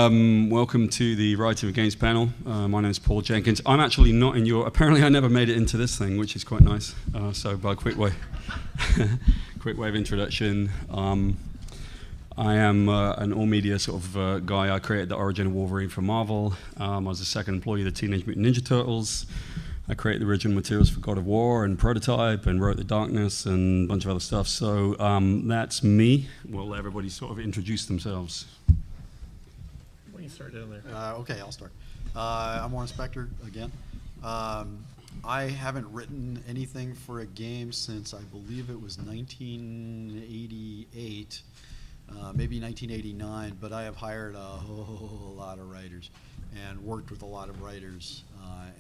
Welcome to the Writing of Games panel. My name is Paul Jenkins. I'm actually not in your... Apparently I never made it into this thing, which is quite nice. So by quick way of introduction, I am an all-media sort of guy. I created the origin of Wolverine for Marvel. I was the second employee of the Teenage Mutant Ninja Turtles. I created the original materials for God of War and Prototype and wrote The Darkness and a bunch of other stuff. So that's me. We'll let everybody sort of introduce themselves. Why don't you start down there? Okay, I'll start. I'm Warren Spector again. I haven't written anything for a game since I believe it was 1988, maybe 1989, but I have hired a whole lot of writers and worked with a lot of writers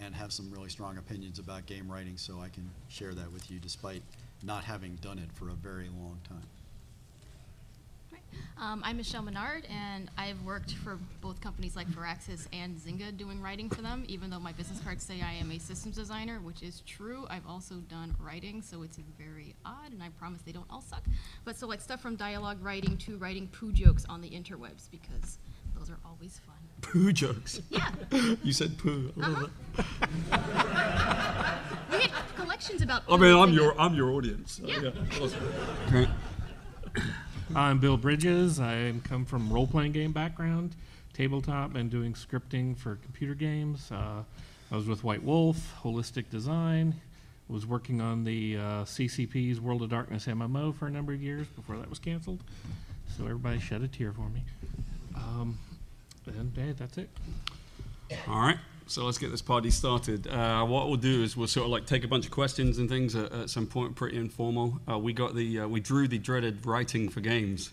and have some really strong opinions about game writing, so I can share that with you despite not having done it for a very long time. I'm Michelle Menard, and I've worked for both companies like Firaxis and Zynga doing writing for them, even though my business cards say I am a systems designer, which is true. I've also done writing, so it's very odd, and I promise they don't all suck. But so like stuff from dialogue writing to writing poo jokes on the interwebs, because those are always fun. Poo jokes? Yeah. You said poo. I love that. We had collections about I mean, I'm your audience. So yeah. Awesome. Great. I'm Bill Bridges. I come from role-playing game background, tabletop, and doing scripting for computer games. I was with White Wolf, Holistic Design. Was working on the CCP's World of Darkness MMO for a number of years before that was canceled. So everybody shed a tear for me. And hey, that's it. All right. So let's get this party started. What we'll do is we'll sort of like take a bunch of questions and things at some point, pretty informal. We drew the dreaded writing for games,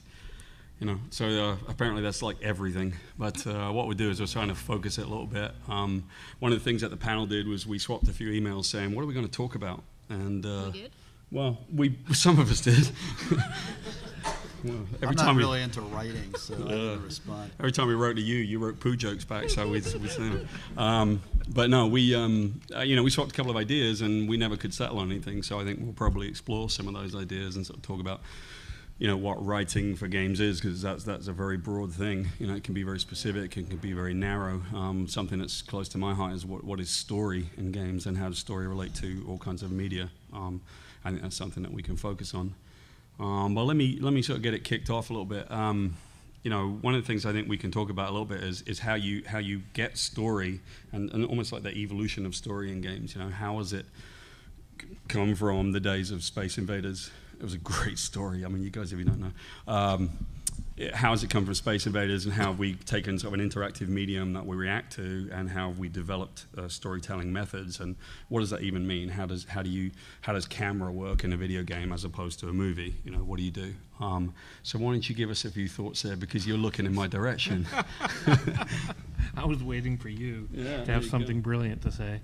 so apparently that's like everything. But what we'll do is we're trying to focus it a little bit. One of the things that the panel did was we swapped a few emails saying, what are we going to talk about? And we did? Well, some of us did. Well, I'm not really into writing, so I didn't respond. Every time we wrote to you, you wrote poo jokes back, so we but no, we swapped a couple of ideas, and we never could settle on anything. So I think we'll probably explore some of those ideas and sort of talk about, what writing for games is, because that's a very broad thing. It can be very specific, it can be very narrow. Something that's close to my heart is what is story in games, and how does story relate to all kinds of media. I think that's something that we can focus on. But let me sort of get it kicked off a little bit. One of the things I think we can talk about a little bit is how you get story and almost like the evolution of story in games. How has it come from the days of Space Invaders? It was a great story. I mean, you guys, if you don't know, how has it come from Space Invaders, and how have we taken sort of an interactive medium that we react to, and how have we developed storytelling methods, and what does that even mean? How does camera work in a video game as opposed to a movie? What do you do? So why don't you give us a few thoughts there, because you're looking in my direction. I was waiting for you to have something brilliant to say.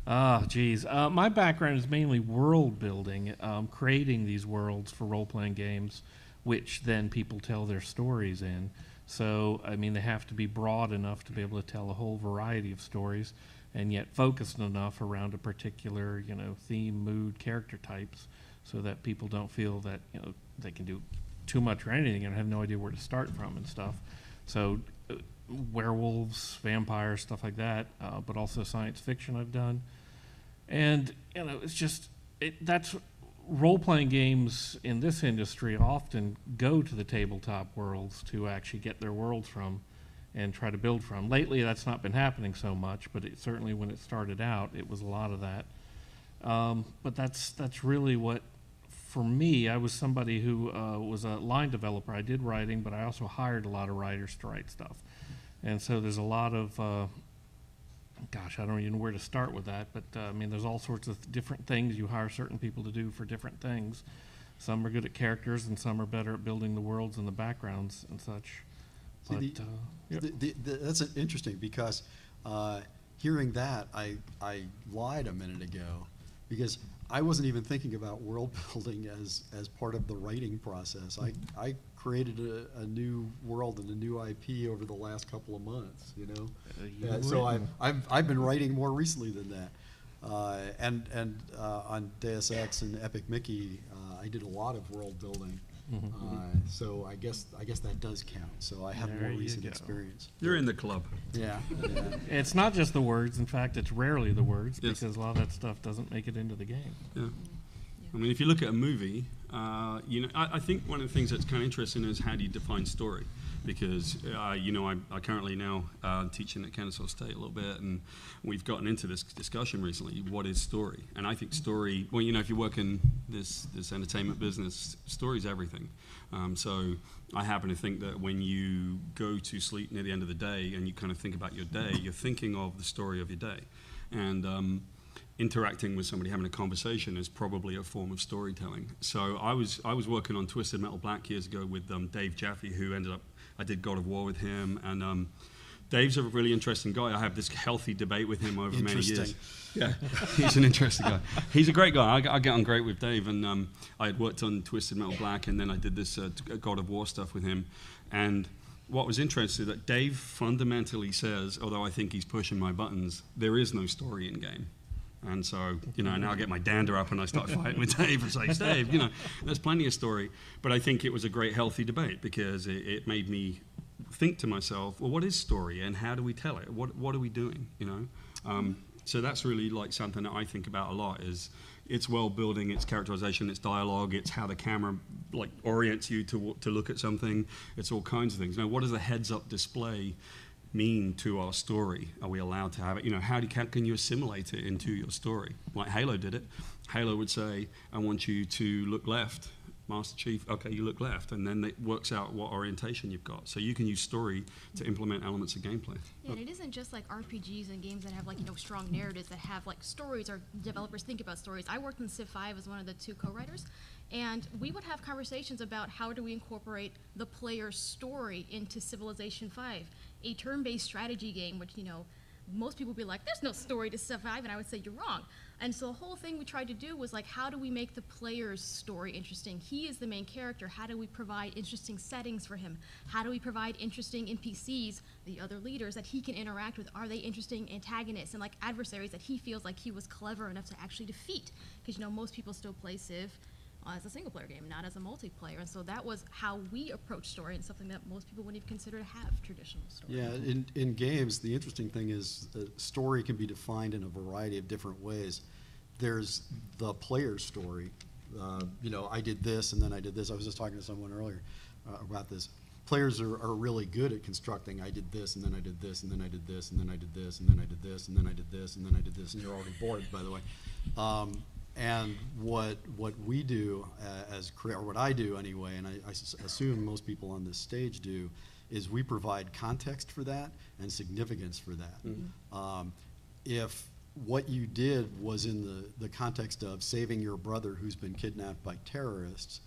My background is mainly world building, creating these worlds for role-playing games, which then people tell their stories in. So, I mean, they have to be broad enough to be able to tell a whole variety of stories, and yet focused enough around a particular, theme, mood, character types, so that people don't feel that, they can do too much or anything and have no idea where to start from and stuff. So, werewolves, vampires, stuff like that, but also science fiction I've done. And, it's just, that's... Role-playing games in this industry often go to the tabletop worlds to actually get their worlds from and try to build from. Lately, that's not been happening so much, but certainly when it started out, it was a lot of that. But that's really what, for me, I was somebody who was a line developer. I did writing, but I also hired a lot of writers to write stuff. And so there's a lot of... I don't even know where to start with that, but there's all sorts of different things you hire certain people to do for different things. Some are good at characters, and some are better at building the worlds and the backgrounds and such. That's interesting, because hearing that, I lied a minute ago, because I wasn't even thinking about world building as part of the writing process. I created a new world and a new IP over the last couple of months, so I've been writing more recently than that. And on Deus Ex and Epic Mickey, I did a lot of world building. So I guess that does count. So I have more recent experience. You're in the club. Yeah. It's not just the words. In fact, it's rarely the words because a lot of that stuff doesn't make it into the game. Yeah. I mean, if you look at a movie, I think one of the things that's kind of interesting is how do you define story? Because, I'm currently now teaching at Kennesaw State a little bit, and we've gotten into this discussion recently, what is story? And I think story, well, if you work in this entertainment business, story's everything. So I happen to think that when you go to sleep near the end of the day and you kind of think about your day, you're thinking of the story of your day. And interacting with somebody, having a conversation is probably a form of storytelling. So I was working on Twisted Metal Black years ago with Dave Jaffe, who ended up, I did God of War with him, and Dave's a really interesting guy. I have this healthy debate with him over many years. Yeah, he's an interesting guy. He's a great guy. I get on great with Dave, and I had worked on Twisted Metal Black, and then I did this God of War stuff with him. And what was interesting is that Dave fundamentally says, although I think he's pushing my buttons, there is no story in game. And so, now I get my dander up and I start fighting with Dave and say, Dave, there's plenty of story. But I think it was a great, healthy debate because it made me think to myself, well, what is story and how do we tell it? What are we doing, So that's really like something that I think about a lot is it's world building, it's characterization, it's dialogue, it's how the camera like orients you to look at something. It's all kinds of things. Now, what does a heads-up display mean to our story? Are we allowed to have it? How can you assimilate it into your story? Like Halo did it. Halo would say, I want you to look left. Master Chief, okay, you look left, and then it works out what orientation you've got. So you can use story to implement elements of gameplay. Yeah, and it isn't just like RPGs and games that have like strong narratives that have like stories or developers think about stories. I worked in Civ 5 as one of the 2 co-writers, and we would have conversations about how do we incorporate the player's story into Civilization 5, a turn-based strategy game, which most people would be like, there's no story to Civ 5, and I would say you're wrong. And so the whole thing we tried to do was like, how do we make the player's story interesting? He is the main character. How do we provide interesting settings for him? How do we provide interesting NPCs, the other leaders that he can interact with? Are they interesting antagonists and like adversaries that he feels like he was clever enough to actually defeat? Because most people still play Civ as a single player game, not as a multiplayer. And so that was how we approach story, and something that most people wouldn't even consider to have traditional story. Yeah, in games, the interesting thing is story can be defined in a variety of different ways. There's the player's story. I did this and then I did this. I was just talking to someone earlier about this. Players are really good at constructing, I did this and then I did this and then I did this and then I did this and then I did this and then I did this and then I did this, and you're already bored, by the way. And what we do or what I do anyway, and I assume most people on this stage do, is we provide context for that and significance for that. Mm-hmm. If what you did was in the context of saving your brother who's been kidnapped by terrorists,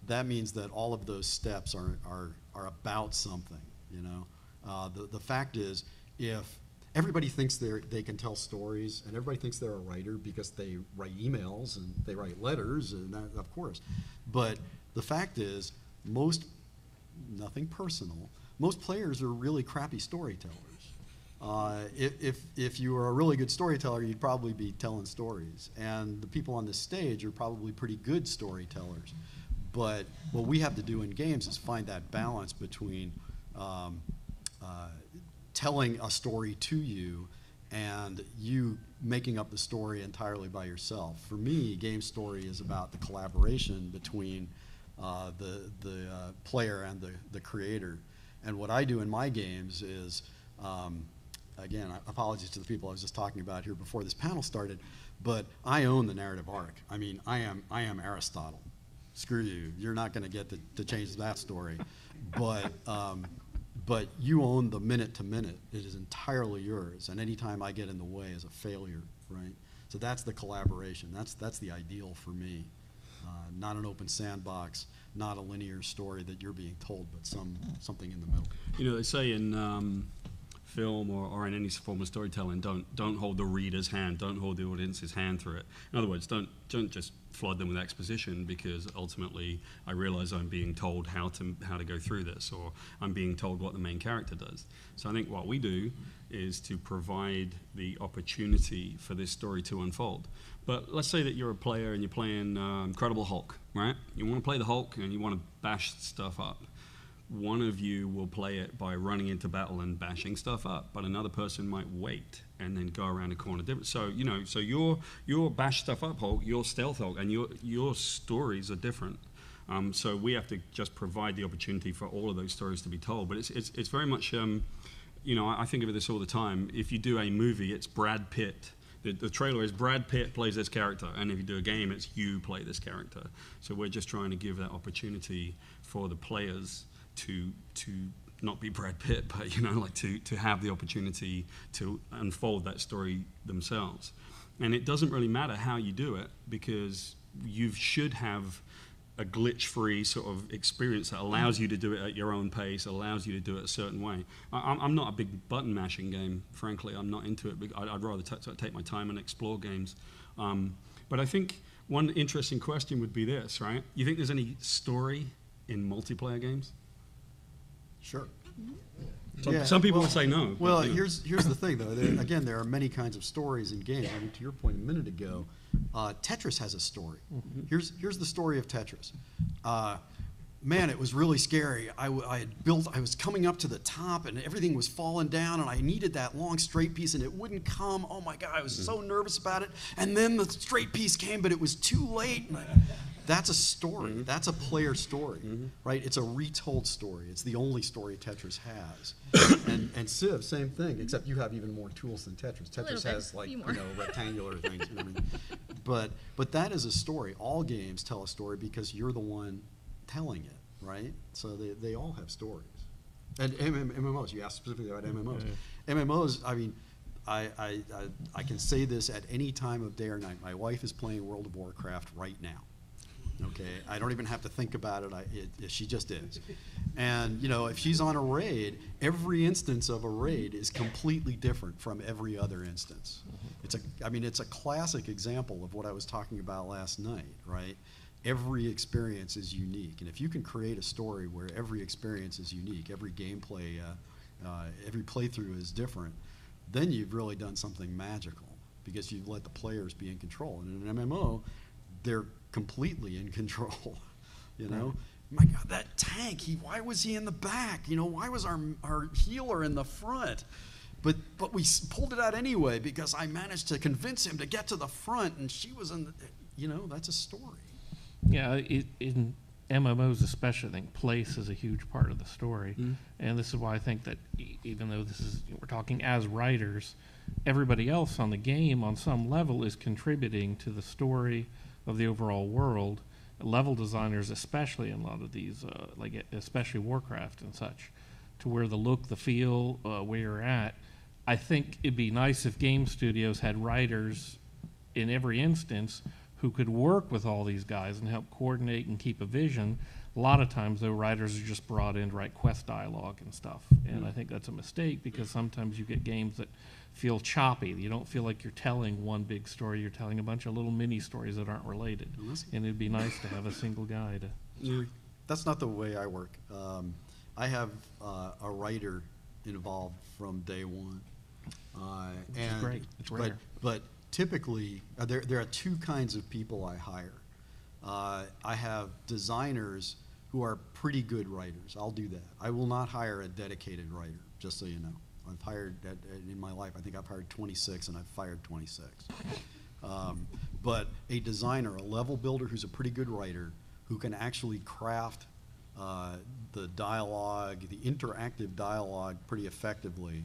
that means that all of those steps are about something. The fact is, if everybody thinks they can tell stories, and everybody thinks they're a writer because they write emails and they write letters, and that, of course. But the fact is, nothing personal, most players are really crappy storytellers. If you were a really good storyteller, you'd probably be telling stories. And the people on this stage are probably pretty good storytellers. But what we have to do in games is find that balance between telling a story to you and you making up the story entirely by yourself. For me, game story is about the collaboration between the player and the creator. And what I do in my games is, again, apologies to the people I was just talking about here before this panel started, but I own the narrative arc. I mean, I am Aristotle. Screw you. You're not going to get to change that story. But you own the minute to minute. It is entirely yours. And any time I get in the way is a failure, right? So that's the collaboration. That's the ideal for me. Not an open sandbox, not a linear story that you're being told, but something in the middle. They say in film or in any form of storytelling, don't hold the reader's hand, don't hold the audience's hand through it. In other words, don't just flood them with exposition, because ultimately I realize I'm being told how to go through this, or I'm being told what the main character does. So I think what we do is to provide the opportunity for this story to unfold. But let's say that you're a player and you're playing Incredible Hulk, right? You want to play the Hulk and you want to bash stuff up. One of you will play it by running into battle and bashing stuff up, but another person might wait and then go around a corner different. So so your bash stuff up Hulk, your stealth Hulk, and your stories are different. So we have to just provide the opportunity for all of those stories to be told. But it's very much I think of this all the time. If you do a movie, it's Brad Pitt. The trailer is Brad Pitt plays this character, and if you do a game, it's you play this character. So we're just trying to give that opportunity for the players to not be Brad Pitt, but to have the opportunity to unfold that story themselves. And it doesn't really matter how you do it, because you should have a glitch-free sort of experience that allows you to do it at your own pace, allows you to do it a certain way. I'm not a big button-mashing game, frankly. I'm not into it. I'd rather take my time and explore games. But I think one interesting question would be this, right? You think there's any story in multiplayer games? Sure. Some people would say no. Well, here's the thing, though. There are many kinds of stories in games. I mean, to your point a minute ago, Tetris has a story. Here's the story of Tetris. Man, it was really scary. I was coming up to the top, and everything was falling down, and I needed that long straight piece, and it wouldn't come. Oh my God, I was so nervous about it. And then the straight piece came, but it was too late. That's a story. That's a player story, right? It's a retold story. It's the only story Tetris has. and Civ, same thing, except you have even more tools than Tetris. Tetris has rectangular things. You know what I mean? But that is a story. All games tell a story because you're the one telling it, right? So they all have stories. And MMOs, you asked specifically about MMOs. MMOs, I mean, I can say this at any time of day or night. My wife is playing World of Warcraft right now. Okay, I don't even have to think about it. She just is. And if she's on a raid, every instance of a raid is completely different from every other instance. It's a classic example of what I was talking about last night, right? Every experience is unique, and if you can create a story where every experience is unique, every gameplay, every playthrough is different, then you've really done something magical, because you've let the players be in control. And in an MMO, they're completely in control, Right. My God, that tank, why was he in the back? Why was our healer in the front? But we pulled it out anyway, because I managed to convince him to get to the front, and she was in the, that's a story. Yeah, in MMOs especially, I think place is a huge part of the story. And this is why I think that even though we're talking as writers, everybody else on the game on some level is contributing to the story of the overall world. Level designers, especially in a lot of these, especially Warcraft and such, to where the look, the feel, where you're at. I think it'd be nice if game studios had writers in every instance who could work with all these guys and help coordinate and keep a vision. A lot of times, though, writers are just brought in to write quest dialogue and stuff. And I think that's a mistake, because sometimes you get games that feel choppy. You don't feel like you're telling one big story. You're telling a bunch of little mini stories that aren't related. And it'd be nice to have a single guy to... That's not the way I work. I have a writer involved from day one. Which is great. It's rare. But typically, there are two kinds of people I hire. I have designers who are pretty good writers. I'll do that. I will not hire a dedicated writer, just so you know. I've hired, in my life, I think I've hired 26, and I've fired 26. But a designer, a level builder who's a pretty good writer, who can actually craft the dialogue, the interactive dialogue pretty effectively,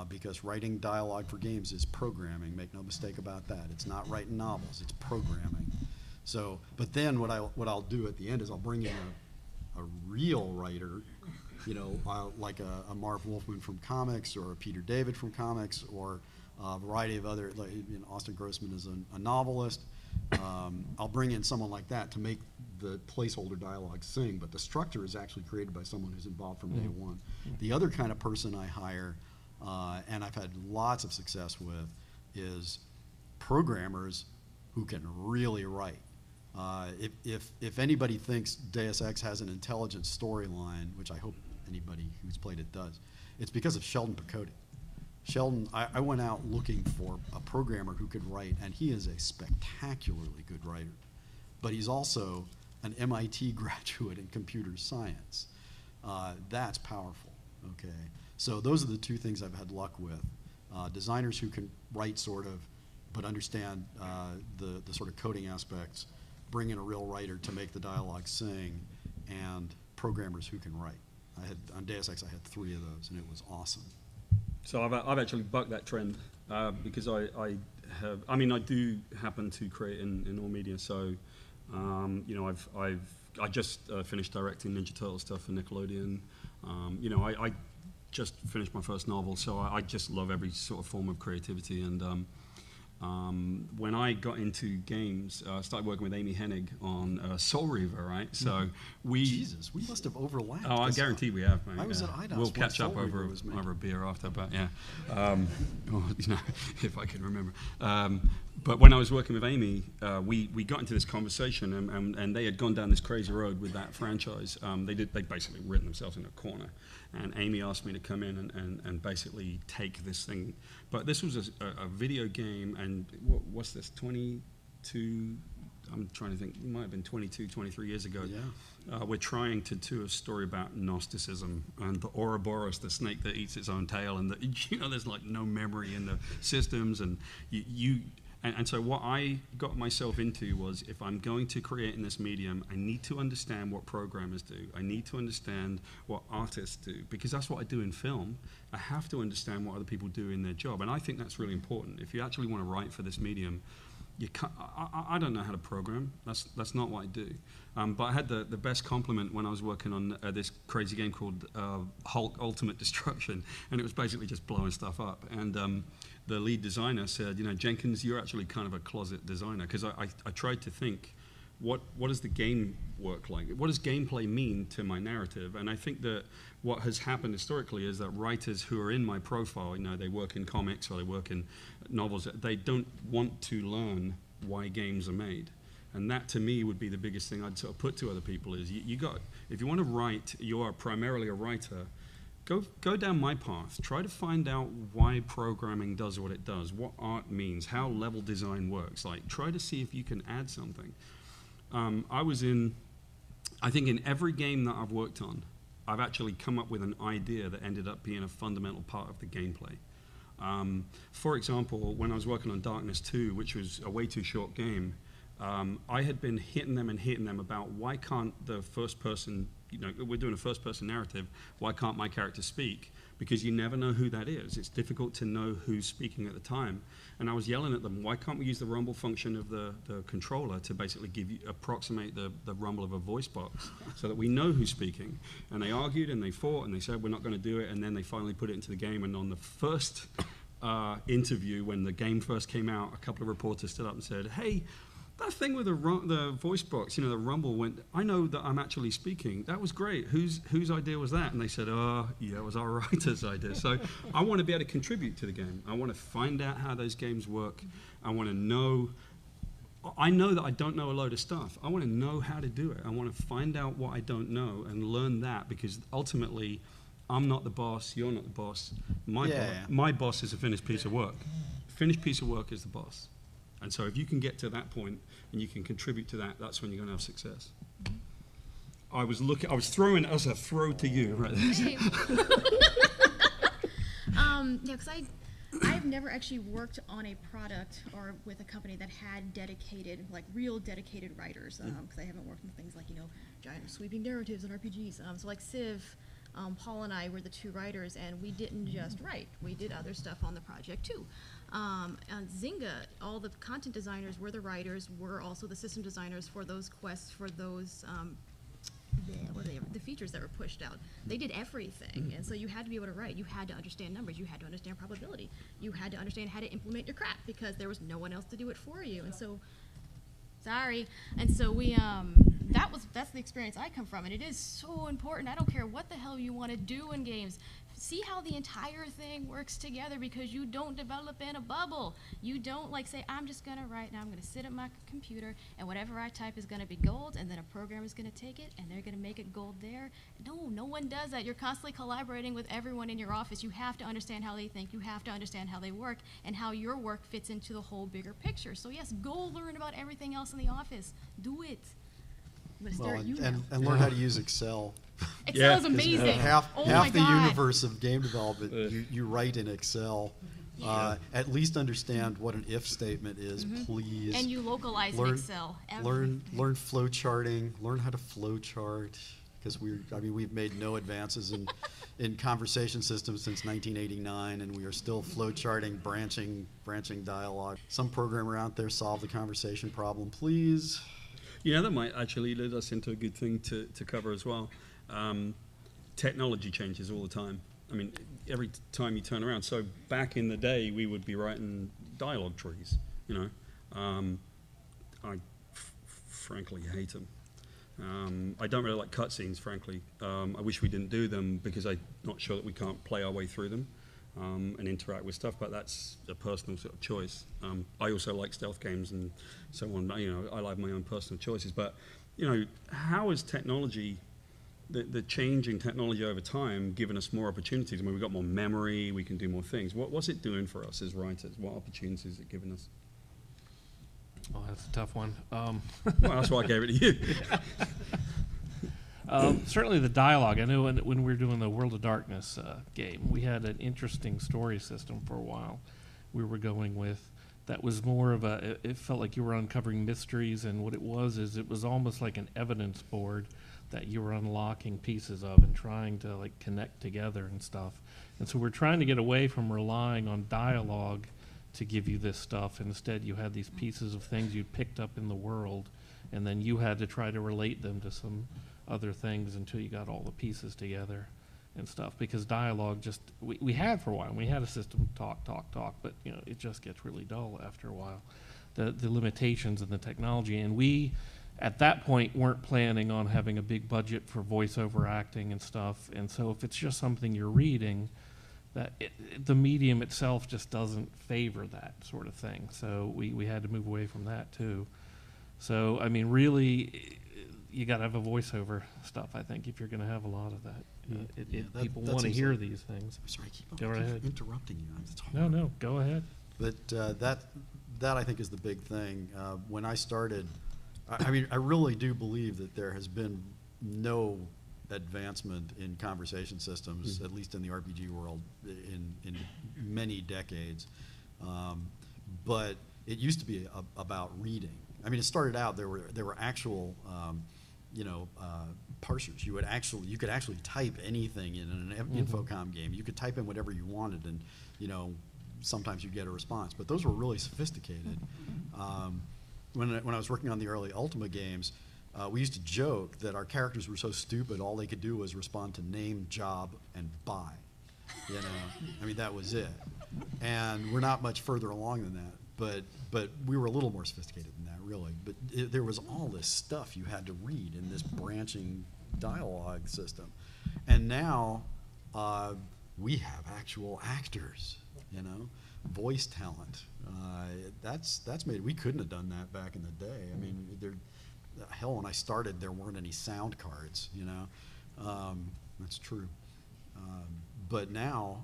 because writing dialogue for games is programming. Make no mistake about that. It's not writing novels, it's programming. So, but then what I'll do at the end is I'll bring in a real writer, like a Marv Wolfman from comics, or a Peter David from comics, or a variety of other, Austin Grossman is a novelist. I'll bring in someone like that to make the placeholder dialogue sing, but the structure is actually created by someone who's involved from day one. The other kind of person I hire and I've had lots of success with, is programmers who can really write. If anybody thinks Deus Ex has an intelligent storyline, which I hope anybody who's played it does, it's because of Sheldon Pecote. Sheldon, I went out looking for a programmer who could write, and he is a spectacularly good writer. But he's also an MIT graduate in computer science. That's powerful, okay? So those are the two things I've had luck with. Designers who can write sort of, but understand the sort of coding aspects, bring in a real writer to make the dialogue sing, and programmers who can write. On Deus Ex, I had 3 of those, and it was awesome. So I've actually bucked that trend because I do happen to create in all media. So you know, I just finished directing Ninja Turtle stuff for Nickelodeon. You know, I just finished my first novel, so I just love every sort of form of creativity. And when I got into games, I started working with Amy Hennig on Soul Reaver, right? So Jesus, we must have overlapped. Oh, I guarantee we have, man. I was at IDOS We'll when catch up Soul over Reaver was made. a beer after, but yeah. Or, you know, if I can remember. But when I was working with Amy, we got into this conversation, and they had gone down this crazy road with that franchise. They basically written themselves in a corner, and Amy asked me to come in and basically take this thing. But this was a video game, and what's this, 22, I'm trying to think, it might have been 22, 23 years ago. Yeah. We're trying to do a story about Gnosticism and the Ouroboros, the snake that eats its own tail, and you know, there's like no memory in the systems, and and so what I got myself into was, if I'm going to create in this medium, I need to understand what programmers do. I need to understand what artists do, because that's what I do in film. I have to understand what other people do in their job, and I think that's really important. If you actually want to write for this medium, you can't, I don't know how to program. That's not what I do. But I had the best compliment when I was working on this crazy game called Hulk Ultimate Destruction, and it was basically just blowing stuff up. And the lead designer said, you know, Jenkins, you're actually kind of a closet designer, because I tried to think, what does the game work like? What does gameplay mean to my narrative? And I think that what has happened historically is that writers who are in my profile, you know, they work in comics or they work in novels, they don't want to learn why games are made. And that, to me, would be the biggest thing I'd sort of put to other people is, if you want to write, you are primarily a writer, go down my path. Try to find out why programming does what it does, what art means, how level design works. Like, try to see if you can add something. I think in every game that I've worked on, I've actually come up with an idea that ended up being a fundamental part of the gameplay. For example, when I was working on Darkness 2, which was a way too short game, I had been hitting them about why can't the first person, you know, we're doing a first person narrative, why can't my character speak? Because you never know who that is. It's difficult to know who's speaking at the time. And I was yelling at them, why can't we use the rumble function of the controller to basically approximate the rumble of a voice box so that we know who's speaking? And they argued and they fought and they said, we're not going to do it. And then they finally put it into the game. And on the first interview, when the game first came out, a couple of reporters stood up and said, hey, that thing with the voice box, you know, the rumble went, I know that I'm actually speaking. That was great. Whose idea was that? And they said, oh, yeah, it was our writer's idea. So I want to be able to contribute to the game. I want to find out how those games work. I want to know. I know that I don't know a load of stuff. I want to know how to do it. I want to find out what I don't know and learn that, because ultimately, I'm not the boss. You're not the boss. My boss is a finished piece of work. Finished piece of work is the boss. And so if you can get to that point and you can contribute to that, that's when you're going to have success. I was throwing it as a throw to you right there. Hey. Yeah, because I've never actually worked on a product or with a company that had dedicated, like real dedicated writers, because I haven't worked on things like, you know, giant sweeping narratives and RPGs. So like Civ, Paul and I were the 2 writers, and we didn't just write. We did other stuff on the project too. On Zynga, all the content designers were the writers, were also the system designers for those quests, for those the features that were pushed out. They did everything, and so you had to be able to write. You had to understand numbers. You had to understand probability. You had to understand how to implement your crap, because there was no one else to do it for you. And so, sorry. And so we that's the experience I come from, and it is so important. I don't care what the hell you want to do in games. See how the entire thing works together, because you don't develop in a bubble. You don't like say, I'm just gonna write now, I'm gonna sit at my computer and whatever I type is gonna be gold, and then a program is gonna take it and they're gonna make it gold there. No one does that. You're constantly collaborating with everyone in your office. You have to understand how they think, you have to understand how they work, and how your work fits into the whole bigger picture. So yes, go learn about everything else in the office. Do it. But Well, stare at you and now. learn how to use Excel. Excel is 'Cause amazing. Half Oh my the God. universe of game development, you write in Excel. At least understand what an if statement is, please. And you localize in learn, Excel. learn flow charting. Learn how to flow chart, because we've made no advances in conversation systems since 1989, and we are still flow charting, branching dialogue. Some programmer out there solve the conversation problem, please. You know, that might actually lead us into a good thing to cover as well. Technology changes all the time. I mean, every time you turn around. So back in the day, we would be writing dialogue trees, you know. I frankly hate them. I don't really like cutscenes, frankly. I wish we didn't do them, because I'm not sure that we can't play our way through them and interact with stuff, but that's a personal sort of choice. I also like stealth games and so on. You know, I like my own personal choices. But, you know, how is technology, the change in technology over time, given us more opportunities? I mean, we've got more memory, we can do more things. What's it doing for us as writers? What opportunities is it giving us? Oh, that's a tough one. Well, that's why I gave it to you. Certainly the dialogue. I know when we were doing the World of Darkness game, we had an interesting story system for a while we were going with that was more of it felt like you were uncovering mysteries, and what it was almost like an evidence board that you were unlocking pieces of and trying to like connect together and stuff. And so we're trying to get away from relying on dialogue to give you this stuff. Instead, you had these pieces of things you'd picked up in the world, and then you had to try to relate them to some other things until you got all the pieces together and stuff. Because dialogue just, we had for a while, we had a system talk, but you know, it just gets really dull after a while. The limitations in the technology, and we, at that point, weren't planning on having a big budget for voiceover acting and stuff. And so if it's just something you're reading, that the medium itself just doesn't favor that sort of thing. So we had to move away from that too. So, I mean, really, you got to have a voiceover stuff, I think, if you're going to have a lot of that. People want to hear these things. I'm sorry, I Go right ahead. interrupting you. No, go ahead. But that I think is the big thing. When I started, I mean, I really do believe that there has been no advancement in conversation systems, at least in the RPG world, in many decades. But it used to be about reading. I mean, it started out there were actual parsers. You could actually type anything in an Infocom game. You could type in whatever you wanted, and sometimes you get a response. But those were really sophisticated. When I was working on the early Ultima games, we used to joke that our characters were so stupid, all they could do was respond to name, job, and buy. I mean, that was it. And we're not much further along than that. But we were a little more sophisticated than that, really. But there was all this stuff you had to read in this branching dialogue system. And now we have actual actors, voice talent. That's made. We couldn't have done that back in the day. I mean, hell, when I started, there weren't any sound cards. That's true. But now,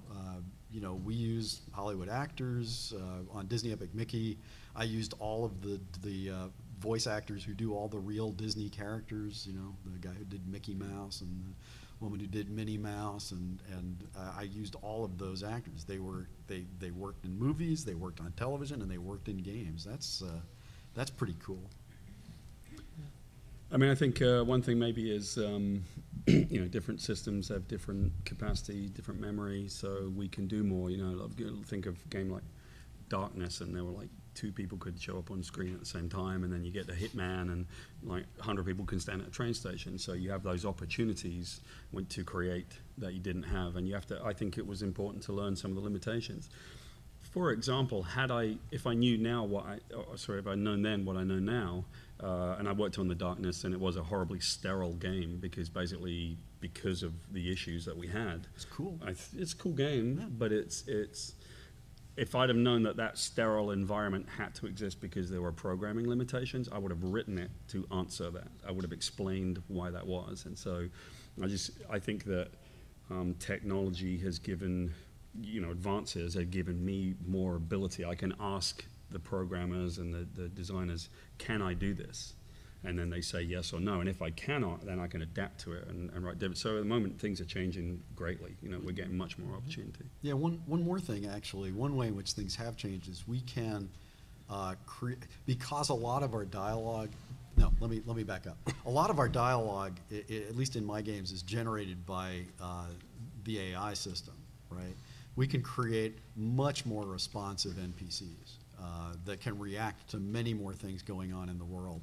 we use Hollywood actors. On Disney Epic Mickey, I used all of the voice actors who do all the real Disney characters. The guy who did Mickey Mouse and the woman who did Minnie Mouse, and I used all of those actors. They worked in movies, they worked on television, and they worked in games. That's pretty cool. I mean, I think one thing maybe is, different systems have different capacity, different memory, so we can do more. Think of a game like Darkness, and there were like 2 people could show up on screen at the same time, and then you get the hitman, and like 100 people can stand at a train station. So you have those opportunities to create that you didn't have, and you have to. I think it was important to learn some of the limitations. for example, if I knew now if I'd known then what I know now, and I worked on the Darkness, and it was a horribly sterile game because of the issues that we had. It's cool. It's a cool game, but it's if I'd have known that sterile environment had to exist because there were programming limitations, I would have written it to answer that. I would have explained why that was. And so I think that technology has given, advances have given me more ability. I can ask the programmers and the designers, can I do this? And then they say yes or no. And if I cannot, then I can adapt to it and write different. So at the moment, things are changing greatly. We're getting much more opportunity. Yeah, one more thing, actually. One way in which things have changed is we can create, because a lot of our dialogue, let me back up. A lot of our dialogue, at least in my games, is generated by the AI system, right? We can create much more responsive NPCs that can react to many more things going on in the world.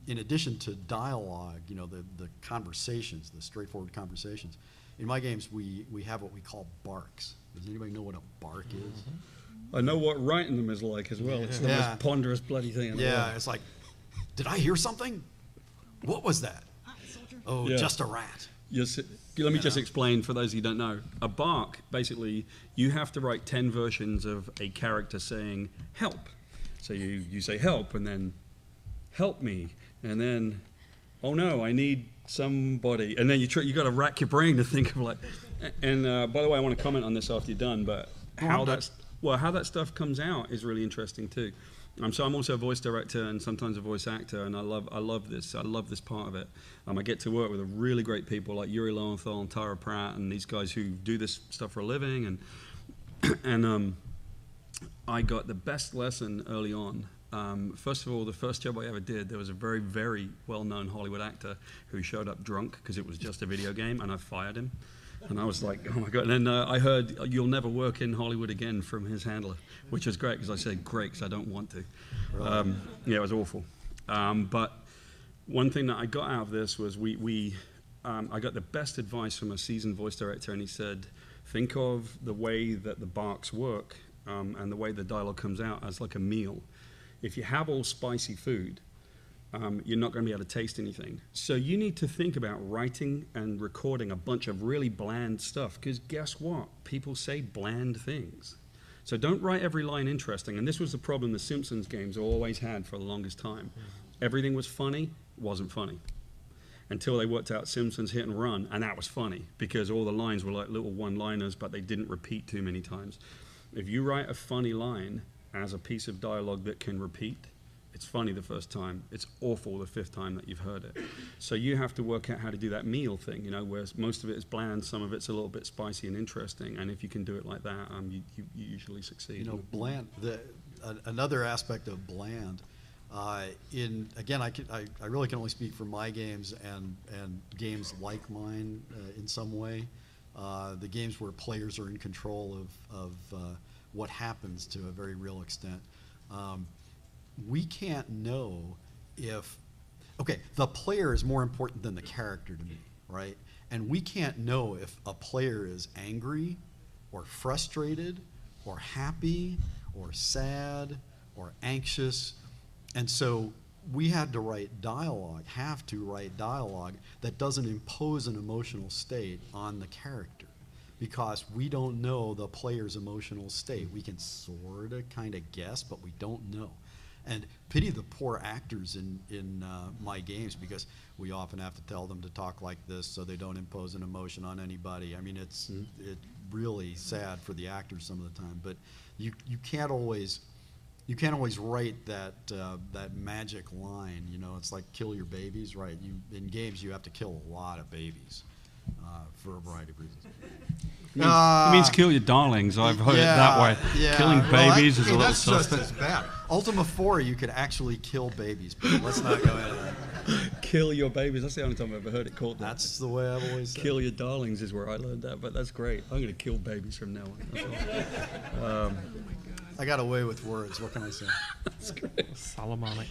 In addition to dialogue, the conversations, the straightforward conversations. In my games, we have what we call barks. Does anybody know what a bark is? I know what writing them is like as well. It's the most ponderous bloody thing in the world. It's like, did I hear something? What was that? Oh, just a rat. Yes. Let me just explain for those of you who don't know. A bark, basically, you have to write 10 versions of a character saying help. So you say help, and then help me, and then, oh no, I need somebody, and then you got to rack your brain to think of and by the way, I want to comment on this after you're done, but how that stuff comes out is really interesting too. So I'm also a voice director and sometimes a voice actor, and I love this part of it. I get to work with really great people like Yuri Lowenthal and Tara Pratt and these guys who do this stuff for a living, and I got the best lesson early on. First of all, the first job I ever did, there was a very, very well-known Hollywood actor who showed up drunk because it was just a video game, and I fired him. And I was like, oh my God. And then I heard, you'll never work in Hollywood again from his handler, which was great because I said, great, because I don't want to. Really? Yeah, it was awful. But one thing that I got out of this was I got the best advice from a seasoned voice director, and he said, think of the way that the barks work and the way the dialogue comes out as like a meal. If you have all spicy food, you're not going to be able to taste anything. So you need to think about writing and recording a bunch of really bland stuff, because guess what? People say bland things. So don't write every line interesting. And this was the problem the Simpsons games always had for the longest time. Everything was funny, wasn't funny. Until they worked out Simpsons Hit and Run, and that was funny, because all the lines were like little one-liners, but they didn't repeat too many times. If you write a funny line as a piece of dialogue that can repeat, it's funny the first time, it's awful the 5th time that you've heard it. So you have to work out how to do that meal thing, where most of it is bland, some of it's a little bit spicy and interesting, and if you can do it like that, you usually succeed. Bland, another aspect of bland, I really can only speak for my games and games like mine in some way, the games where players are in control of what happens to a very real extent. We can't know the player is more important than the character to me, right? And we can't know if a player is angry or frustrated or happy or sad or anxious. And so we have to write dialogue that doesn't impose an emotional state on the character, because we don't know the player's emotional state. We can sort of kind of guess, but we don't know. And pity the poor actors in my games, because we often have to tell them to talk like this so they don't impose an emotion on anybody. I mean, it's really sad for the actors some of the time. But you can't always write that magic line. It's like kill your babies, right? In games you have to kill a lot of babies for a variety of reasons. It means kill your darlings. I've heard it that way. Yeah. Killing babies is a little that's just suspect. as bad. Ultima 4, you could actually kill babies, but let's not go into that. Kill your babies. That's the only time I've ever heard it called that. That's the way I've always said. Kill your darlings is where I learned that, but that's great. I'm going to kill babies from now on. That's awesome. I got away with words. What can I say? That's great. Solomonic.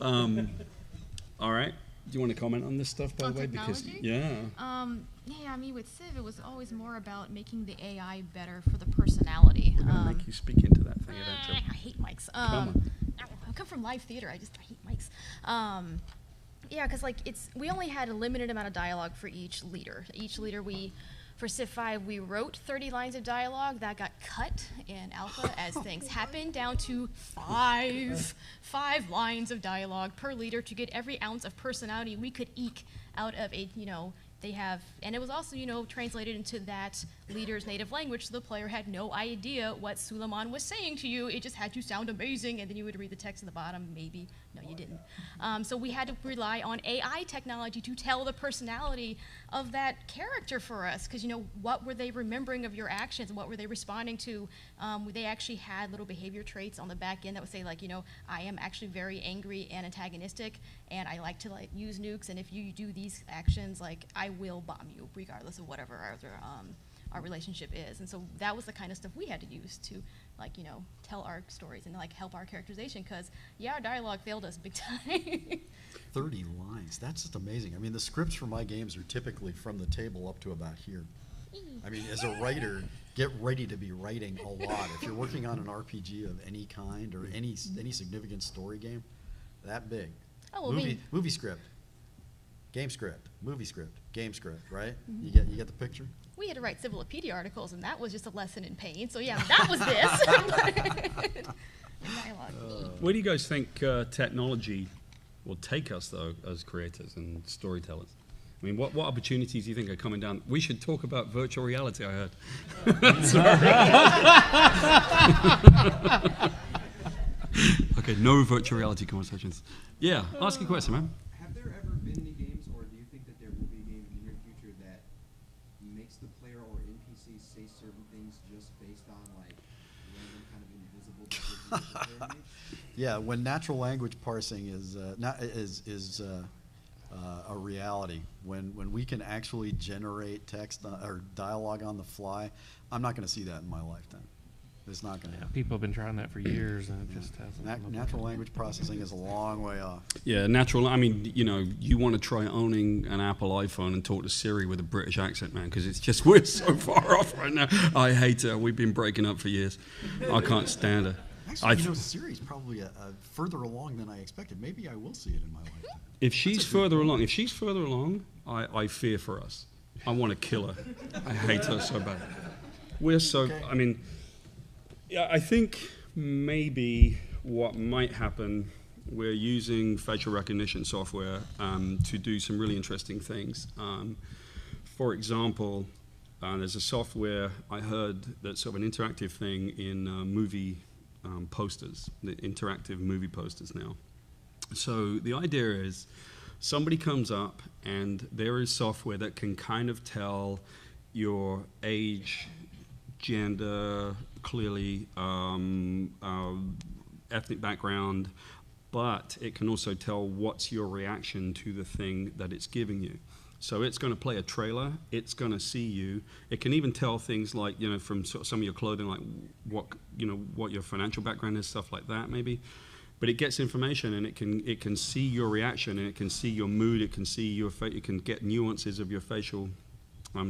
All right. Do you want to comment on this stuff, by the way? Technology? Because Yeah, I mean, with Civ, it was always more about making the AI better for the personality. We're going to make you speak into that thing eventually. I hate mics. Come on. I come from live theater. I hate mics. Yeah, because like we only had a limited amount of dialogue for each leader. Each leader for Civ 5, we wrote 30 lines of dialogue that got cut in alpha as things happened down to five lines of dialogue per leader to get every ounce of personality we could eke out of a, and it was also, translated into that leader's native language, so the player had no idea what Suleiman was saying to you. It just had to sound amazing, and then you would read the text at the bottom, maybe. No, you didn't. So we had to rely on AI technology to tell the personality of that character for us, because, what were they remembering of your actions, and what were they responding to? They actually had little behavior traits on the back end that would say, like, I am actually very angry and antagonistic, and I like to, use nukes, and if you do these actions, I will bomb you, regardless of whatever our relationship is. And so that was the kind of stuff we had to use to, tell our stories and, help our characterization, because, our dialogue failed us big time. 30 lines. That's just amazing. I mean, the scripts for my games are typically from the table up to about here. I mean, as a writer, get ready to be writing a lot. If you're working on an RPG of any kind or any significant story game, that big. Oh, well, movie script, game script, movie script, game script, right? Mm-hmm. You get the picture? We had to write Civilopedia articles, and that was just a lesson in pain. So yeah, that was this. Dialogue. Where do you guys think technology will take us, though, as creators and storytellers? I mean, what opportunities do you think are coming down? We should talk about virtual reality, I heard. Okay, no virtual reality conversations. Yeah, ask a question, man. Have there ever been any games, or do you think that there will be a game in the near future that makes the player or NPC say certain things just based on random kind of invisible decisions that the player makes? Yeah, when natural language parsing is a reality, when we can actually generate text or dialogue on the fly, I'm not going to see that in my lifetime. It's not going to happen. People have been trying that for years, and it just hasn't. Natural language processing is a long way off. Yeah, I mean, you want to try owning an Apple iPhone and talk to Siri with a British accent, man, because it's just, we're so far off right now. I hate her. We've been breaking up for years. I can't stand her. Actually, Siri's probably further along than I expected. Maybe I will see it in my lifetime. If she's further along, I fear for us. I want to kill her. I hate her so bad. We're so, Okay. I mean, yeah, I think maybe what might happen, we're using facial recognition software to do some really interesting things. For example, there's a software I heard that's sort of an interactive thing in movie posters, the interactive movie posters now. So the idea is somebody comes up and there is software that can kind of tell your age, gender, clearly ethnic background, but it can also tell what's your reaction to the thing that it's giving you. So it's going to play a trailer, it's going to see you, it can even tell things like, from sort of some of your clothing, like what your financial background is, stuff like that maybe. But it gets information and it can see your reaction and it can see your mood, it can see your it can get nuances of your facial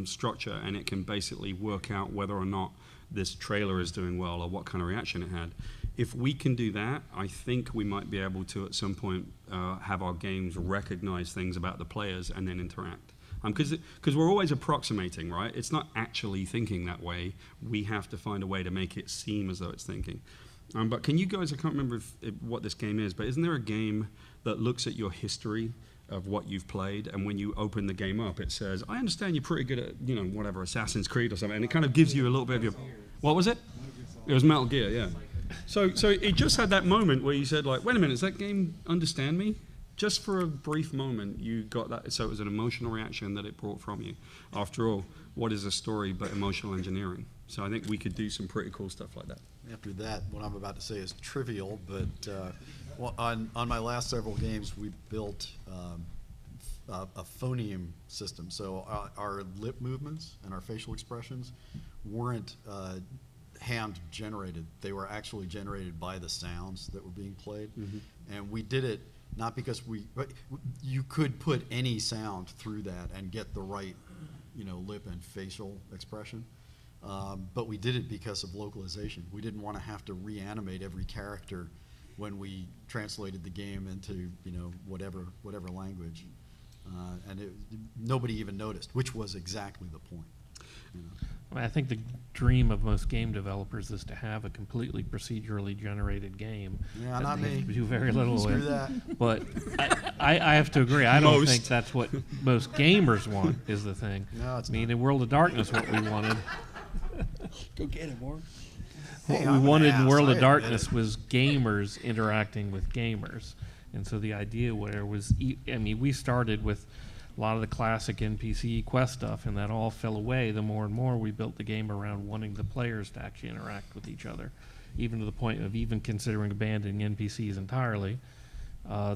structure, and it can basically work out whether or not this trailer is doing well or what kind of reaction it had. If we can do that, I think we might be able to at some point have our games recognize things about the players and then interact. Because we're always approximating, right? It's not actually thinking that way. We have to find a way to make it seem as though it's thinking. But can you guys, I can't remember what this game is, but isn't there a game that looks at your history of what you've played, and when you open the game up, it says, I understand you're pretty good at, whatever, Assassin's Creed or something, and it kind of gives you a little bit of your... What was it? It was Metal Gear, yeah. So it just had that moment where you said, wait a minute, does that game understand me? Just for a brief moment, you got that, so it was an emotional reaction that it brought from you. After all, what is a story but emotional engineering? So I think we could do some pretty cool stuff like that. After that, what I'm about to say is trivial, but on my last several games, we built a phoneme system. So our lip movements and our facial expressions weren't hand generated. They were actually generated by the sounds that were being played. Mm-hmm. And we did it not because but you could put any sound through that and get the right lip and facial expression. But we did it because of localization. We didn't want to have to reanimate every character when we translated the game into whatever language, and nobody even noticed, which was exactly the point. I think the dream of most game developers is to have a completely procedurally generated game. Yeah, that not they me. do very little Screw with. that. But I have to agree. I don't Most. think that's what most gamers want. Is the thing. No, it's I mean, not. in World of Darkness, what we wanted. Go get it, Warren. Hey, What I'm we an wanted in ass, World I of admit Darkness it. was gamers interacting with gamers. And so the idea was, we started with a lot of the classic NPC quest stuff, and that all fell away the more and more we built the game around wanting the players to actually interact with each other, even to the point of even considering abandoning NPCs entirely.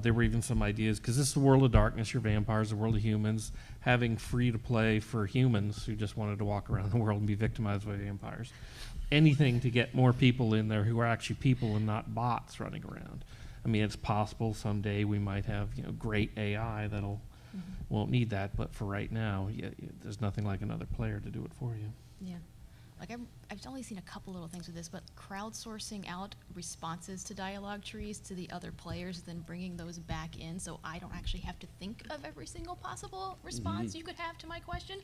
There were even some ideas, because this is the World of Darkness, your vampires, the world of humans, having free-to-play for humans who just wanted to walk around the world and be victimized by vampires. Anything to get more people in there who are actually people and not bots running around. I mean, it's possible someday we might have great AI that'll won't need that, but for right now, there's nothing like another player to do it for you. Yeah. Like I've only seen a couple little things with this, but crowdsourcing out responses to dialogue trees to the other players, then bringing those back in, so I don't actually have to think of every single possible response you could have to my question.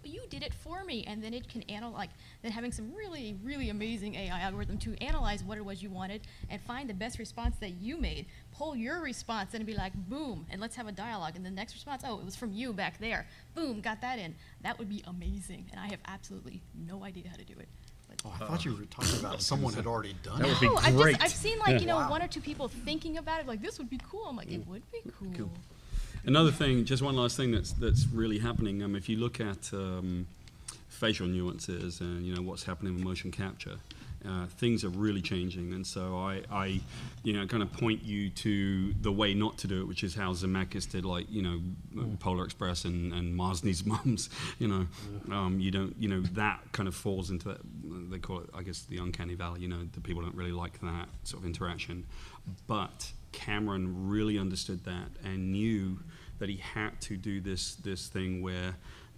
You did it for me, and then it can analyze. Then having some really, really amazing AI algorithm to analyze what it was you wanted and find the best response that you made. Pull your response and be like, boom, and let's have a dialogue. And the next response, oh, it was from you back there. Boom, got that in. That would be amazing, and I have absolutely no idea how to do it. But Oh, I thought you were talking about someone had already done That it. would be no, great. I've seen like Wow. one or two people thinking about it, like this would be cool. I'm like, it would be cool. Cool. Another thing, just one last thing that's really happening. If you look at facial nuances and what's happening with motion capture, things are really changing. And so I kind of point you to the way not to do it, which is how Zemeckis did, Polar Express and Mars Needs Mums. You don't. That kind of falls into that. They call it, I guess, the uncanny valley. The people don't really like that sort of interaction, but Cameron really understood that and knew that he had to do this thing where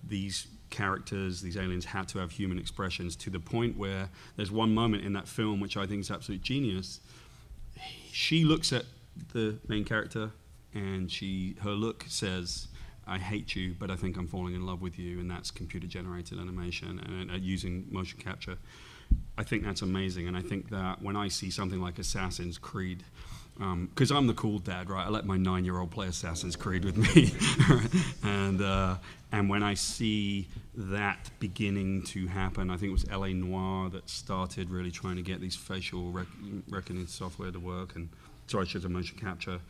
these characters, these aliens, had to have human expressions, to the point where there's one moment in that film which I think is absolute genius. She looks at the main character and her look says, "I hate you, but I think I'm falling in love with you," and that's computer generated animation and using motion capture. I think that's amazing, and I think that when I see something like Assassin's Creed, because I'm the cool dad, right? I let my 9-year-old play Assassin's Creed with me, and when I see that beginning to happen, I think it was L.A. Noire that started really trying to get these facial recognition software to work, and sorry, I should have motion capture.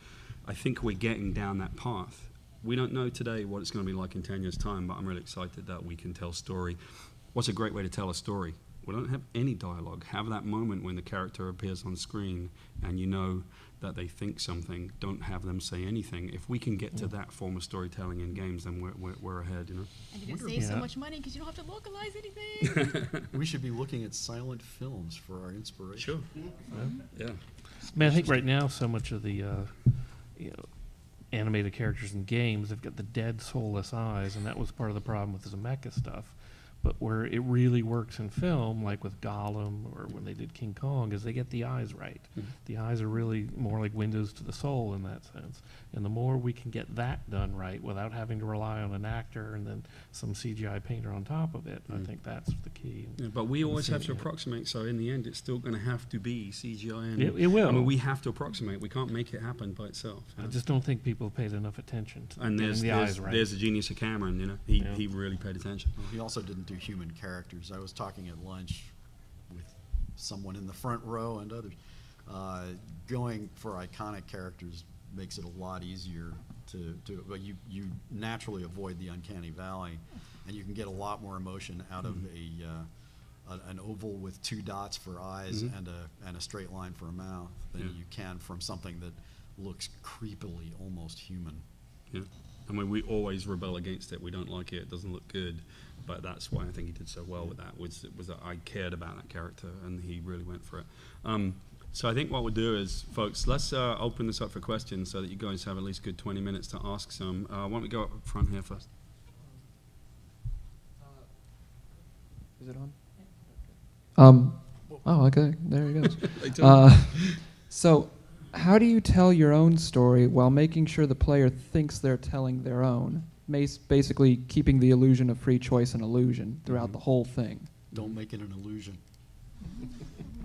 I think we're getting down that path. We don't know today what it's going to be like in 10 years' time, but I'm really excited that we can tell story. What's a great way to tell a story? We don't have any dialogue. Have that moment when the character appears on screen and you know that they think something. Don't have them say anything. If we can get to that form of storytelling in games, then we're ahead, And you're gonna save so Yeah. much money because you don't have to localize anything. We should be looking at silent films for our inspiration. Yeah. I mean, I think right now so much of the animated characters in games have got the dead, soulless eyes, and that was part of the problem with the Zemeckis stuff. But where it really works in film, like with Gollum or when they did King Kong, is they get the eyes right. The eyes are really more like windows to the soul in that sense. And the more we can get that done right without having to rely on an actor and then some CGI painter on top of it, I think that's the key. Yeah, but we always have to Yeah. approximate, so in the end it's still going to have to be CGI. And It will. I mean, we have to approximate. We can't make it happen by itself. I just don't think people have paid enough attention to And getting the eyes right. there's the genius of Cameron, Yeah. he really paid attention. Well, he also didn't do human characters. I was talking at lunch with someone in the front row and others. Going for iconic characters makes it a lot easier but you naturally avoid the uncanny valley, and you can get a lot more emotion out of an oval with 2 dots for eyes and a straight line for a mouth than you can from something that looks creepily almost human. Yeah. I mean, we always rebel against it. We don't like it. It doesn't look good. But that's why I think he did so well with that, was that I cared about that character, and he really went for it. So I think what we'll do is, folks, let's open this up for questions so that you guys have at least a good 20 minutes to ask some. Why don't we go up front here first? Is it on? Oh, okay. There he goes. So, how do you tell your own story while making sure the player thinks they're telling their own? Basically, keeping the illusion of free choice an illusion throughout the whole thing. Don't make it an illusion.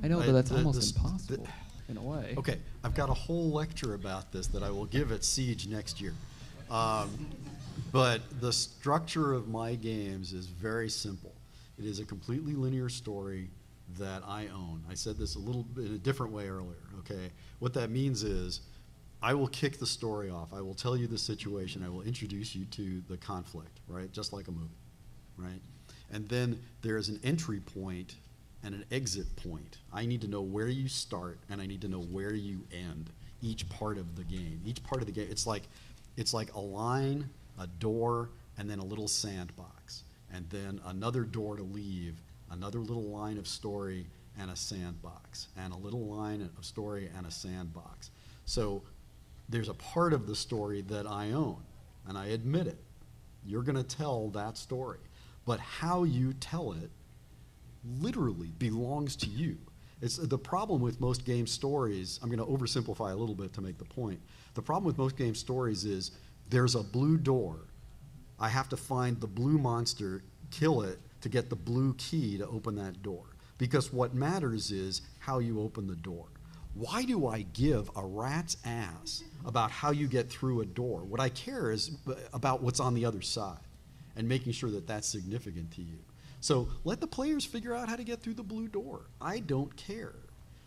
I know, but that's almost impossible in a way. Okay, I've got a whole lecture about this that I will give at Siege next year. But the structure of my games is very simple. It is a completely linear story that I own. I said this a little bit in a different way earlier, okay? What that means is I will kick the story off. I will tell you the situation. I will introduce you to the conflict, right? Just like a movie, right? And then there is an entry point and an exit point. I need to know where you start and I need to know where you end each part of the game. Each part of the game, it's like a line, a door, and then a little sandbox. And then another door to leave, another little line of story and a sandbox, and a little line of story and a sandbox. So there's a part of the story that I own, and I admit it. You're going to tell that story. But how you tell it literally belongs to you. It's the problem with most game stories. I'm going to oversimplify a little bit to make the point. The problem with most game stories is there's a blue door. I have to find the blue monster, kill it, to get the blue key to open that door. Because what matters is how you open the door. Why do I give a rat's ass about how you get through a door? What I care is about what's on the other side and making sure that that's significant to you. So let the players figure out how to get through the blue door. I don't care.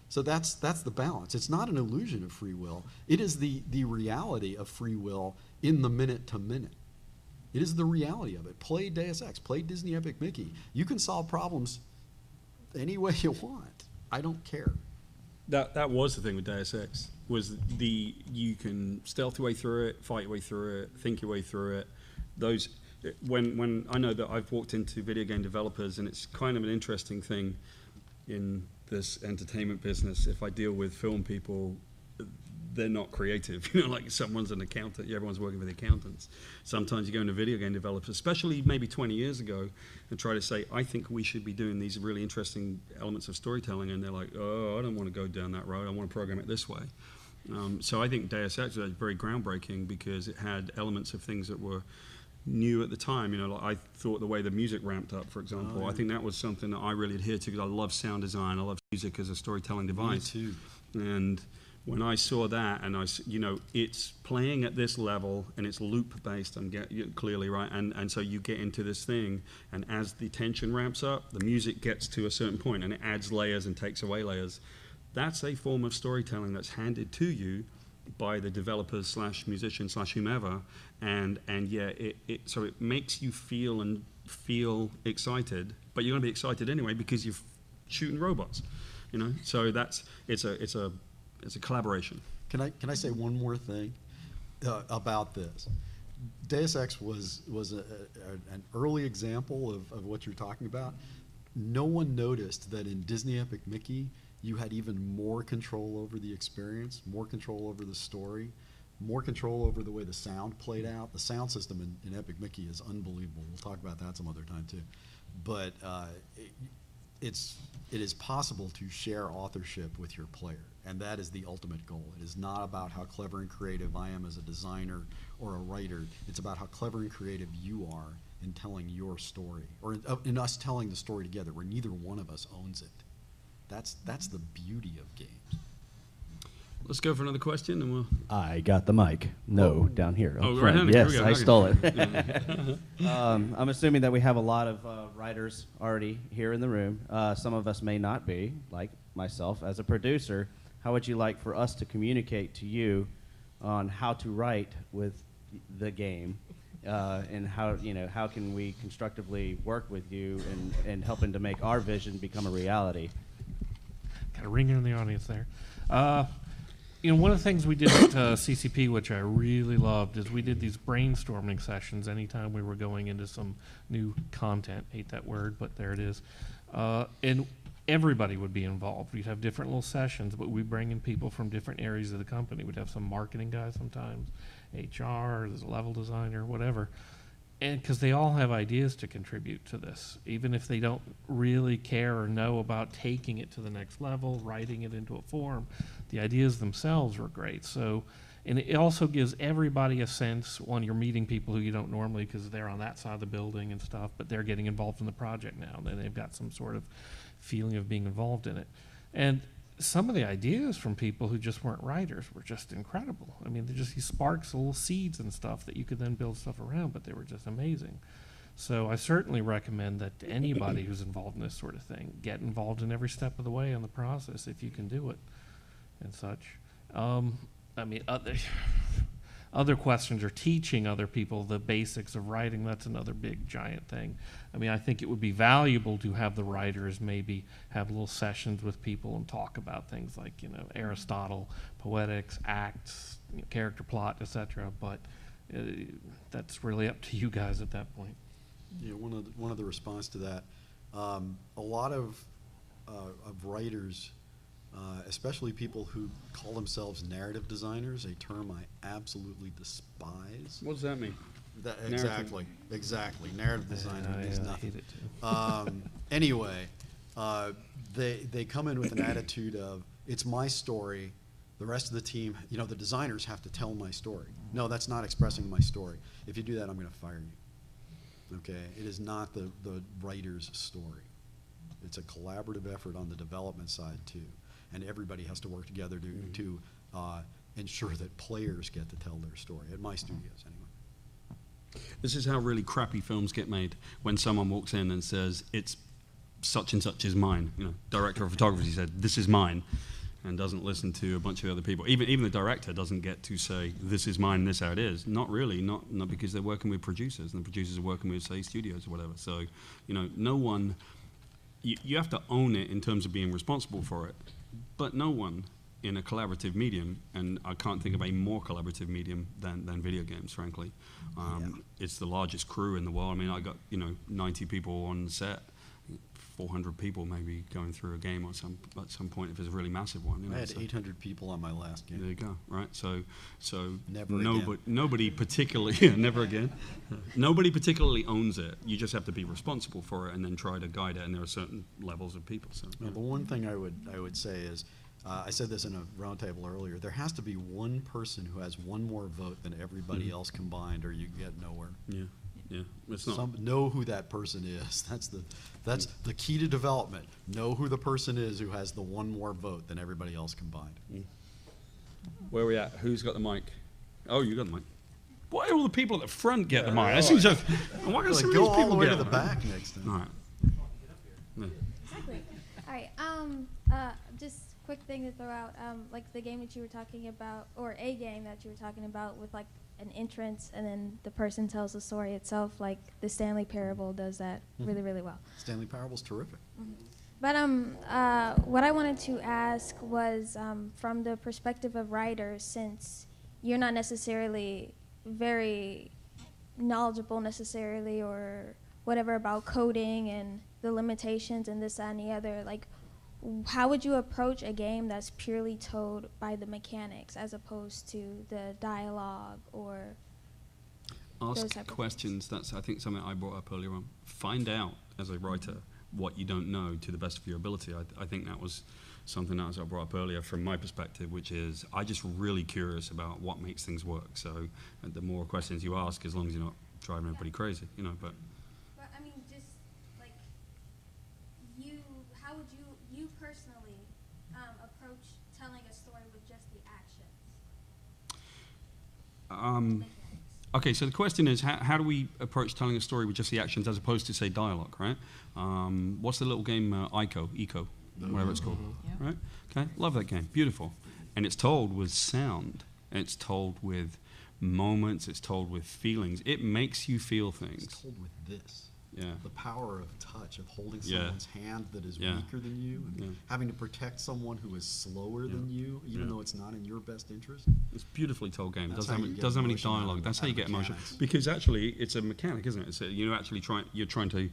So that's the balance. It's not an illusion of free will. It is the reality of free will in the minute to minute. It is the reality of it. Play Deus Ex, play Disney Epic Mickey. You can solve problems any way you want. I don't care. That was the thing with Deus Ex, was you can stealth your way through it, fight your way through it, think your way through it. When I know that I've walked into video game developers, and it's kind of an interesting thing in this entertainment business. If I deal with film people, they're not creative. Like someone's an accountant, everyone's working with accountants. Sometimes you go into video game developers, especially maybe 20 years ago, and try to say, I think we should be doing these really interesting elements of storytelling, and they're like, oh, I don't want to go down that road, I want to program it this way. So I think Deus Ex was very groundbreaking because it had elements of things that were new at the time. Like I thought the way the music ramped up, for example, I think that was something that I really adhered to because I love sound design, I love music as a storytelling device. Me too. And when I saw that, and it's playing at this level, and it's loop-based, clearly, right? And so you get into this thing, and as the tension ramps up, the music gets to a certain point, and it adds layers and takes away layers. That's a form of storytelling that's handed to you by the developers / musicians / whomever, and so it makes you feel excited, but you're going to be excited anyway because you're shooting robots, So it's a collaboration. Can I say one more thing about this? Deus Ex was an early example of what you're talking about. No one noticed that in Disney Epic Mickey, you had even more control over the experience, more control over the story, more control over the way the sound played out. The sound system in Epic Mickey is unbelievable. We'll talk about that some other time too. But it is possible to share authorship with your player, and that is the ultimate goal. It is not about how clever and creative I am as a designer or a writer. It's about how clever and creative you are in telling your story, or in us telling the story together, where neither one of us owns it. That's the beauty of games. Let's go for another question, and we'll. I got the mic. No, down here. Right down here. Yes, I stole it. I'm assuming that we have a lot of writers already here in the room. Some of us may not be, like myself. As a producer, how would you like for us to communicate to you on how to write with the game, and how can we constructively work with you and helping to make our vision become a reality? Got a ringer in the audience there. One of the things we did at CCP, which I really loved, is we did these brainstorming sessions anytime we were going into some new content. Hate that word, but there it is. And everybody would be involved. We'd have different little sessions, but we'd bring in people from different areas of the company. We'd have some marketing guys sometimes, HR, there's a level designer, whatever. and because they all have ideas to contribute to this, even if they don't really care or know about taking it to the next level, writing it into a form, the ideas themselves were great. So, and it also gives everybody a sense when you're meeting people who you don't normally, because they're on that side of the building and stuff, but they're getting involved in the project now. Then they've got some sort of feeling of being involved in it. And some of the ideas from people who just weren't writers were just incredible. I mean, they're just these sparks, little seeds and stuff that you could then build stuff around, but they were just amazing. So I certainly recommend that to anybody who's involved in this sort of thing, get involved in every step of the way in the process if you can do it and such. I mean, other questions are teaching other people the basics of writing. That's another big, giant thing. I mean, I think it would be valuable to have the writers maybe have little sessions with people and talk about things like, Aristotle, poetics, acts, character plot, etc. But that's really up to you guys at that point. Yeah, one of the response to that, a lot of writers, especially people who call themselves narrative designers, a term I absolutely despise. What does that mean? Exactly. Narrative design means I nothing. hate it too. Anyway, they come in with an attitude of, it's my story, the rest of the team, the designers have to tell my story. No, that's not expressing my story. If you do that, I'm going to fire you. Okay? It is not the writer's story. It's a collaborative effort on the development side, too. And everybody has to work together to ensure that players get to tell their story, at my studios anyway. This is how really crappy films get made, when someone walks in and says, it's such and such is mine. Director of photography said, this is mine, and doesn't listen to a bunch of other people. Even the director doesn't get to say, this is mine, this is how it is. Not really, not because they're working with producers, and the producers are working with, say, studios or whatever. So, no one, you have to own it in terms of being responsible for it. But no one in a collaborative medium, and I can't think of a more collaborative medium than video games, frankly. It's the largest crew in the world. I mean, I got 90 people on set, 400 people maybe going through a game at some point if it's a really massive one. I had 800 people on my last game. There you go. Right. So never nobody particularly never again. Nobody particularly owns it. You just have to be responsible for it and then try to guide it. And there are certain levels of people. So the one thing I would say is, I said this in a roundtable earlier. There has to be one person who has one more vote than everybody else combined, or you get nowhere. Yeah, it's not. Know who that person is. That's the key to development. Know who the person is who has the one more vote than everybody else combined. Where are we at? Who's got the mic? Oh, you got the mic. Why do all the people at the front get the mic? That seems just. Why can some of these go all people the way get to the back next time? All right. Exactly. All right. Just quick thing to throw out, like the game that you were talking about, or a game that you were talking about with like an entrance and then the person tells the story itself, like the Stanley Parable does that really, really well. Stanley Parable's terrific. But what I wanted to ask was from the perspective of writers, since you're not necessarily very knowledgeable necessarily or whatever about coding and the limitations and this, that, and the other, like how would you approach a game that's purely told by the mechanics as opposed to the dialogue or those Ask type of questions. That's, I think, something I brought up earlier on. Find out, as a writer, what you don't know to the best of your ability. I think that was something that I brought up earlier from my perspective, which is I'm just really curious about what makes things work. So the more questions you ask, as long as you're not driving everybody crazy, But I mean, just like how would you personally approach telling a story with just the actions? Okay, so the question is, how do we approach telling a story with just the actions as opposed to, say, dialogue, right? What's the little game, Eco, whatever it's called, right? Okay, love that game, beautiful. And it's told with sound, and it's told with moments, it's told with feelings. It makes you feel things. It's told with this. Yeah. The power of touch, of holding someone's hand that is weaker than you, and having to protect someone who is slower than you, even though it's not in your best interest. It's a beautifully told game. It That's doesn't have any emotion out dialogue. of That's how you get emotion. mechanics. Because actually, it's a mechanic, isn't it? It's you're trying to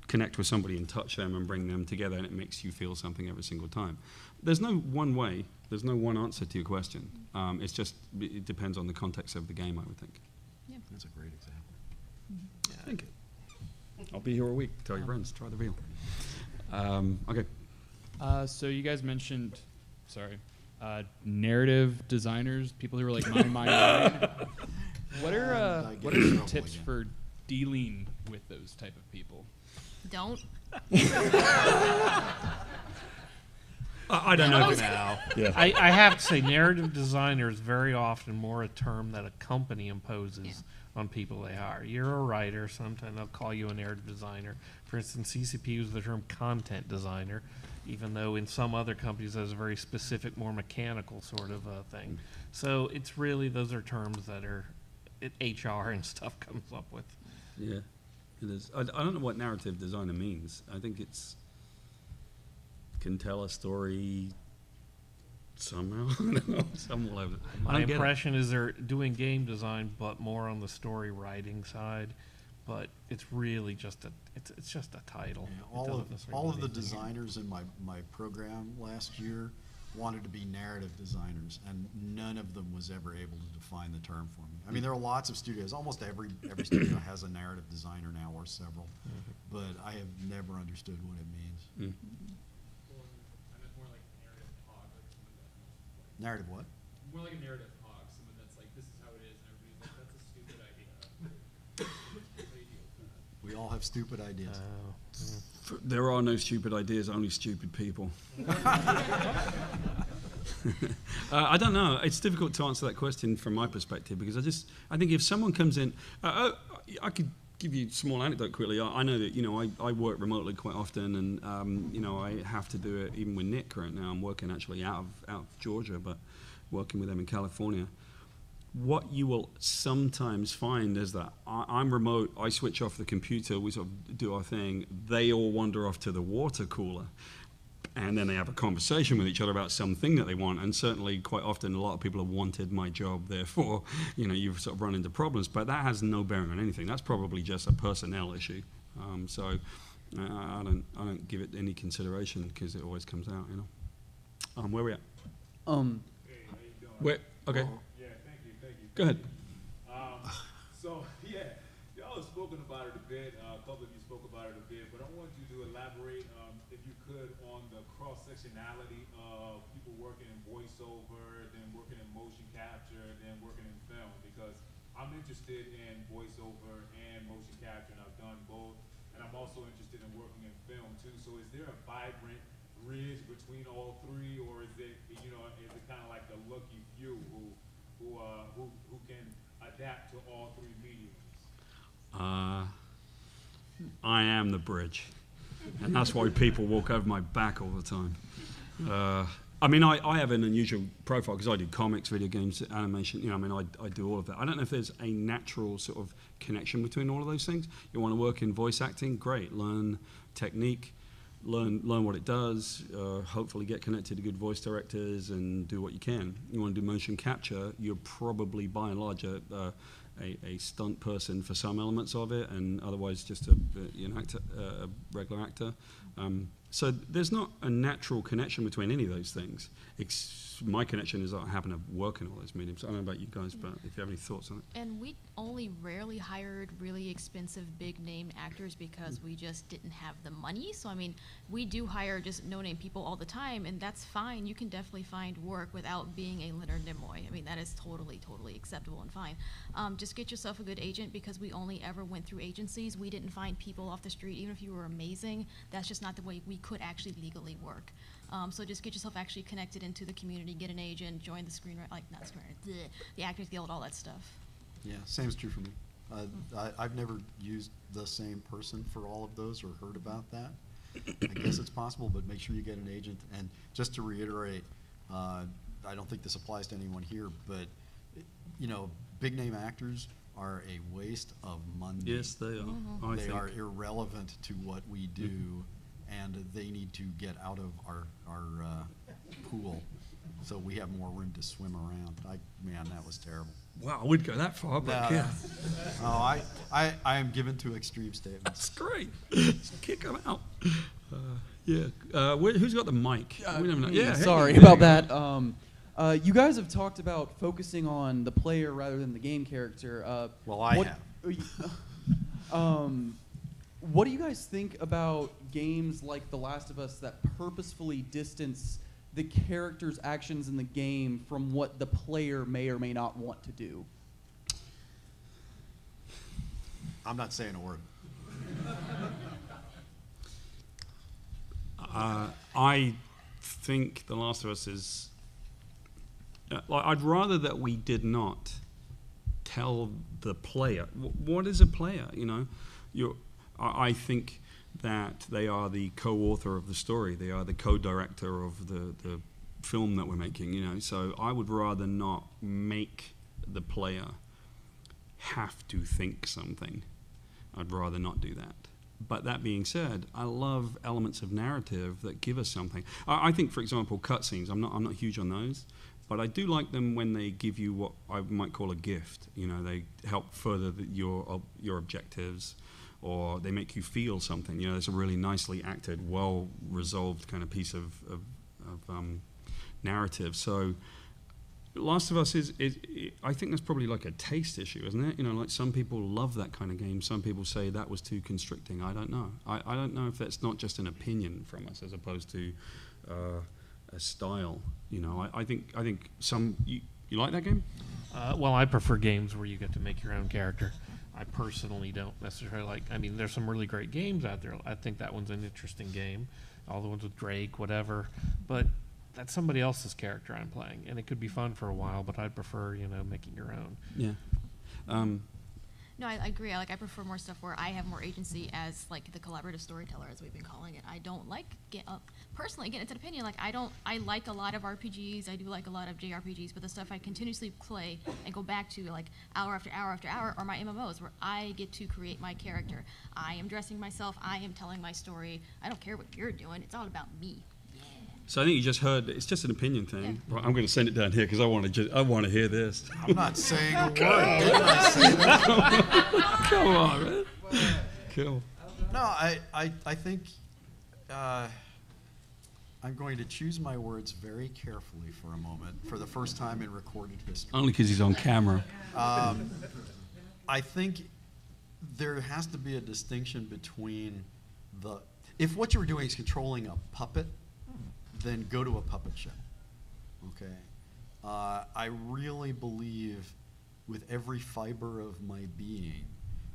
connect with somebody and touch them and bring them together, and it makes you feel something every single time. There's no one way. There's no one answer to your question. It depends on the context of the game, I would think. That's a great example. Thank you. I'll be here a week. Tell your friends. Try the veal. Okay. So you guys mentioned, narrative designers, people who are like my mind. What are some tips for dealing with those type of people? Don't. I don't know. Yeah. I have to say, narrative designer is very often more a term that a company imposes on people they hire. You're a writer, sometimes they'll call you a narrative designer. For instance, CCP uses the term content designer, even though in some other companies there's a very specific, more mechanical sort of thing. So it's really, those are terms that HR and stuff comes up with. Yeah, it is. I don't know what narrative designer means. I think it's can tell a story somehow. I don't know. Some will have it. My impression is they're doing game design, but more on the story writing side. But it's really just it's just a title. Yeah, all of the designers in my program last year wanted to be narrative designers, and none of them was ever able to define the term for me. I mean, there are lots of studios. Almost every studio has a narrative designer now, or several. But I have never understood what it means. Narrative what? More like a narrative hog, someone that's like, this is how it is, and everybody's like, that's a stupid idea. We all have stupid ideas. There are no stupid ideas, only stupid people. I don't know. It's difficult to answer that question from my perspective, because I think if someone comes in, I could give you a small anecdote quickly. I know that, I work remotely quite often, and, I have to do it even with Nick right now. I'm working actually out of Georgia, but working with them in California. What you will sometimes find is that I'm remote, I switch off the computer, we sort of do our thing, they all wander off to the water cooler, and then they have a conversation with each other about something that they want, and certainly quite often a lot of people have wanted my job, therefore, you've sort of run into problems, but that has no bearing on anything. That's probably just a personnel issue. So I don't give it any consideration, because it always comes out, Where are we at? Hey, how you doing? Okay. Yeah, thank you. Go ahead. Y'all have spoken about it a bit. A couple of you spoke about it a bit, but I want you to elaborate, if you could, on the cross-sectionality of people working in voiceover, then working in motion capture, then working in film, because I'm interested in voiceover and motion capture, and I've done both, and I'm also interested in working in film too. So is there a vibrant bridge between all three, or is it, is it kind of like the lucky few who can adapt to all three mediums? I am the bridge, and that's why people walk over my back all the time. I have an unusual profile because I do comics, video games, animation. I do all of that. I don't know if there's a natural sort of connection between all of those things. You want to work in voice acting? Great. Learn technique, learn what it does, hopefully get connected to good voice directors and do what you can. You want to do motion capture, you're probably by and large a stunt person for some elements of it, and otherwise just a regular actor. So there's not a natural connection between any of those things. My connection is that I happen to work in all those mediums. I don't know about you guys, but if you have any thoughts on it. And we only rarely hired really expensive big name actors because we just didn't have the money. So we do hire just no-name people all the time, and that's fine. You can definitely find work without being a Leonard Nimoy. That is totally acceptable and fine. Just get yourself a good agent, because we only ever went through agencies. We didn't find people off the street. Even if you were amazing, that's just not the way we could actually legally work. So just get yourself actually connected into the community, get an agent, join the the Actors Guild, all that stuff. Yeah, same is true for me. I've never used the same person for all of those or heard about that. I guess it's possible, but make sure you get an agent. And just to reiterate, I don't think this applies to anyone here, but big name actors are a waste of money. Yes, they are. Mm-hmm. They are irrelevant to what we do, and they need to get out of our pool so we have more room to swim around. Man, that was terrible. Wow, I wouldn't go that far, but yeah. Oh, I am given to extreme statements. That's great. Just kick them out. Who's got the mic? We never know. Yeah, sorry about that. You guys have talked about focusing on the player rather than the game character. Well, I have. What do you guys think about games like The Last of Us that purposefully distance the character's actions in the game from what the player may or may not want to do? I'm not saying a word. I think The Last of Us is... I'd rather that we did not tell the player. What is a player, you know? I think that they are the co-author of the story. They are the co-director of the film that we're making, you know? So I would rather not make the player have to think something. I'd rather not do that. But that being said, I love elements of narrative that give us something. I think, for example, cutscenes. I'm not huge on those, but I do like them when they give you what I might call a gift. You know, they help further your objectives, or they make you feel something. You know, it's a really nicely acted, well-resolved kind of piece of narrative. So Last of Us is I think that's probably like a taste issue, isn't it? You know, like some people love that kind of game. Some people say that was too constricting. I don't know. I don't know if that's not just an opinion from us as opposed to a style. You know, I think some... You like that game? Well, I prefer games where you get to make your own character. I personally don't necessarily like... I mean, there's some really great games out there. I think that one's an interesting game. All the ones with Drake, whatever. But that's somebody else's character I'm playing. And it could be fun for a while, but I'd prefer, you know, making your own. Yeah. No, I agree. I prefer more stuff where I have more agency as like the collaborative storyteller, as we've been calling it. I don't like personally. Again, it's an opinion. Like I like a lot of RPGs. I do like a lot of JRPGs, but the stuff I continuously play and go back to like hour after hour after hour are my MMOs, where I get to create my character. I am dressing myself. I am telling my story. I don't care what you're doing. It's all about me. So I think you just heard, it's just an opinion thing. Yeah. Right, I'm going to send it down here because I want to hear this. I'm not saying a word. Didn't I say that? Come on, man. Cool. No, I think I'm going to choose my words very carefully for a moment, for the first time in recorded history. Only because he's on camera. I think there has to be a distinction between if what you were doing is controlling a puppet, then go to a puppet show, okay? I really believe with every fiber of my being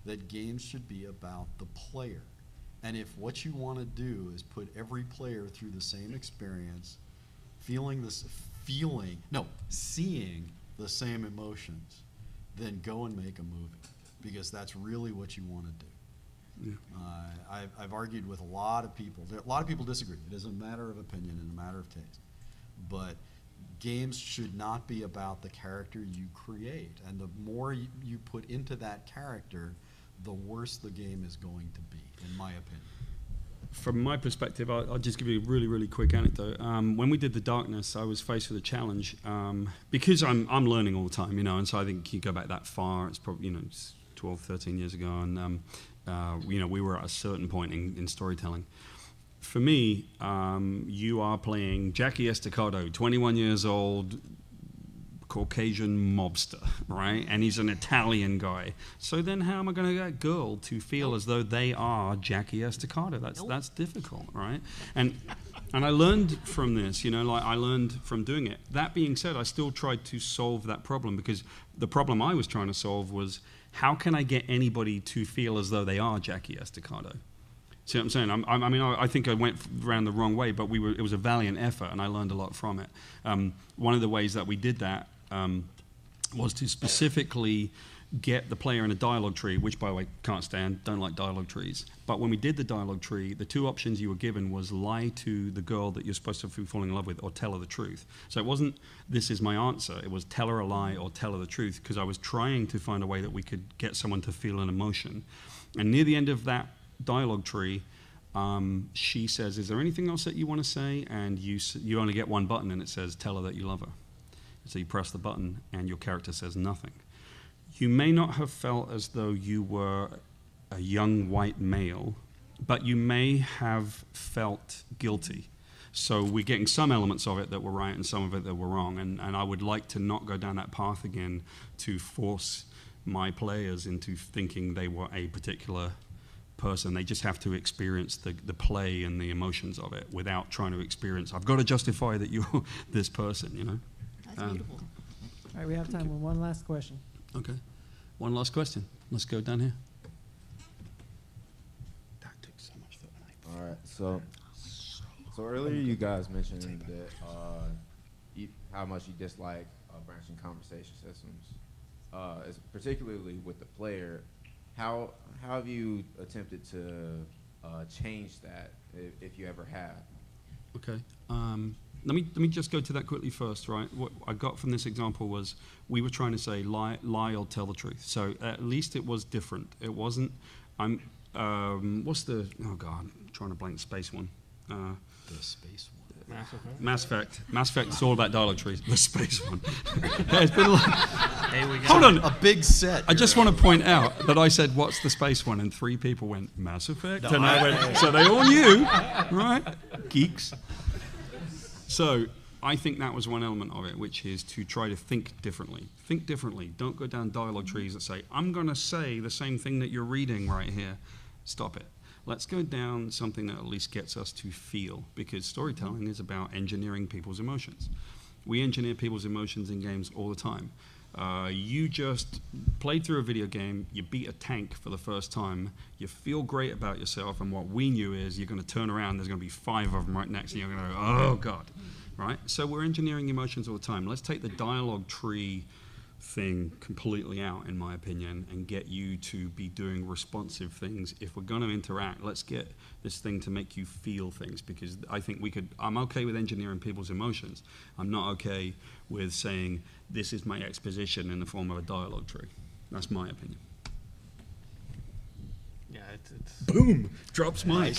that games should be about the player. And if what you want to do is put every player through the same experience, seeing the same emotions, then go and make a movie, because that's really what you want to do. Yeah. I've argued with a lot of people. A lot of people disagree. It is a matter of opinion and a matter of taste. But games should not be about the character you create. And the more you put into that character, the worse the game is going to be, in my opinion. From my perspective, I'll just give you a really, really quick anecdote. When we did The Darkness, I was faced with a challenge because I'm learning all the time, you know, and so I think you go back that far, it's probably, you know, it's 12, 13 years ago, and you know, we were at a certain point in storytelling. For me, you are playing Jackie Estacado, 21 years old, Caucasian mobster, right? And he's an Italian guy. So then how am I going to get a girl to feel as though they are Jackie Estacado? That's difficult, right? And I learned from this, you know, like I learned from doing it. That being said, I still tried to solve that problem, because the problem I was trying to solve was, how can I get anybody to feel as though they are Jackie Estacado? See what I'm saying? I mean, I think I went around the wrong way, but it was a valiant effort, and I learned a lot from it. One of the ways that we did that was to specifically get the player in a dialogue tree, which, by the way, can't stand, don't like dialogue trees. But when we did the dialogue tree, the two options you were given was lie to the girl that you're supposed to be falling in love with, or tell her the truth. So it wasn't, this is my answer. It was tell her a lie or tell her the truth, because I was trying to find a way that we could get someone to feel an emotion. And near the end of that dialogue tree, she says, is there anything else that you want to say? And you only get one button, and it says, tell her that you love her. So you press the button, and your character says nothing. You may not have felt as though you were a young white male, but you may have felt guilty. So we're getting some elements of it that were right and some of it that were wrong. And I would like to not go down that path again, to force my players into thinking they were a particular person. They just have to experience the play and the emotions of it without trying to experience, I've got to justify that you're this person, you know. That's beautiful. All right, we have time for one last question. Okay. One last question. Let's go down here. That took so much thought. All right, so earlier you guys mentioned that how much you dislike branching conversation systems, particularly with the player. How have you attempted to change that, if you ever have? Okay. Let me just go to that quickly first, right? What I got from this example was we were trying to say lie or tell the truth. So at least it was different. It wasn't. What's the? Oh God, I'm trying to blank the space one. The space one. Mass Effect. Mass Effect is all about dialogue trees. The space one. Yeah, it's been like, Hey, we got hold on. A big set. I just want to point out that I said, "What's the space one?" and 3 people went, "Mass Effect," and I went, so they all knew, right? Geeks. So I think that was one element of it, which is to try to think differently. Think differently. Don't go down dialogue trees that say, "I'm going to say the same thing that you're reading right here." Stop it. Let's go down something that at least gets us to feel, because storytelling is about engineering people's emotions. We engineer people's emotions in games all the time. You just played through a video game, you beat a tank for the first time, you feel great about yourself, and what we knew is you're going to turn around, there's going to be 5 of them right next to you, you're going to go, oh God, right? So we're engineering emotions all the time. Let's take the dialogue tree thing completely out, in my opinion, and get you to be doing responsive things. If we're going to interact, let's get this thing to make you feel things, because I think I'm okay with engineering people's emotions. I'm not okay with saying this is my exposition in the form of a dialogue tree. That's my opinion. Yeah, it's boom, drops mic.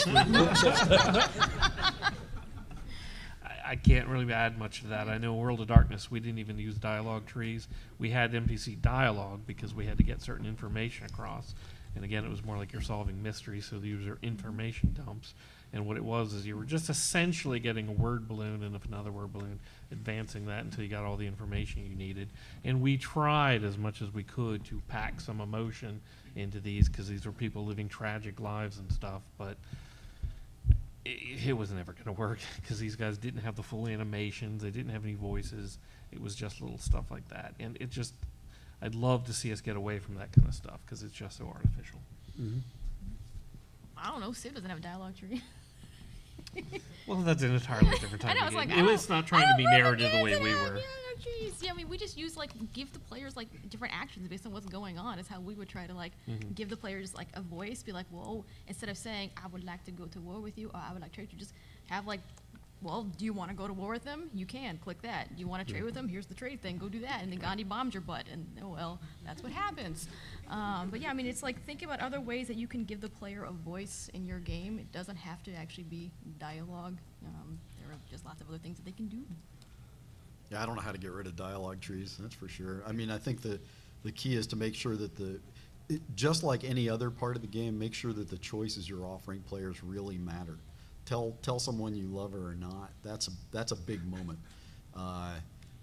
I can't really add much to that. I know World of Darkness, we didn't even use dialogue trees. We had NPC dialogue because we had to get certain information across. And again, it was more like you're solving mysteries, so these are information dumps. And what it was is you were just essentially getting a word balloon and another word balloon, advancing that until you got all the information you needed. And we tried as much as we could to pack some emotion into these, because these were people living tragic lives and stuff, but it was never going to work, because these guys didn't have the full animations, they didn't have any voices, it was just little stuff like that. And it just, I'd love to see us get away from that kind of stuff, because it's just so artificial. Mm-hmm. I don't know. Civ doesn't have a dialogue tree. Well, that's an entirely different type I know, of it's game. like, It's not trying to be narrative the way we were. Yeah, I mean, we just use, like, give the players, like, different actions based on what's going on is how we would try to, like, give the players, like, a voice, be like, well, instead of saying, I would like to go to war with you, or I would like to trade you, just have, like, well, do you want to go to war with them? You can. Click that. Do you want to trade with them? Here's the trade thing. Go do that. And then Gandhi bombs your butt. And, oh, well, that's what happens. But, yeah, I mean, it's like, think about other ways that you can give the player a voice in your game. It doesn't have to actually be dialogue. There are just lots of other things that they can do. Yeah, I don't know how to get rid of dialogue trees, that's for sure. I mean, I think the key is to make sure that just like any other part of the game, make sure that the choices you're offering players really matter. Tell someone you love her or not. That's a big moment.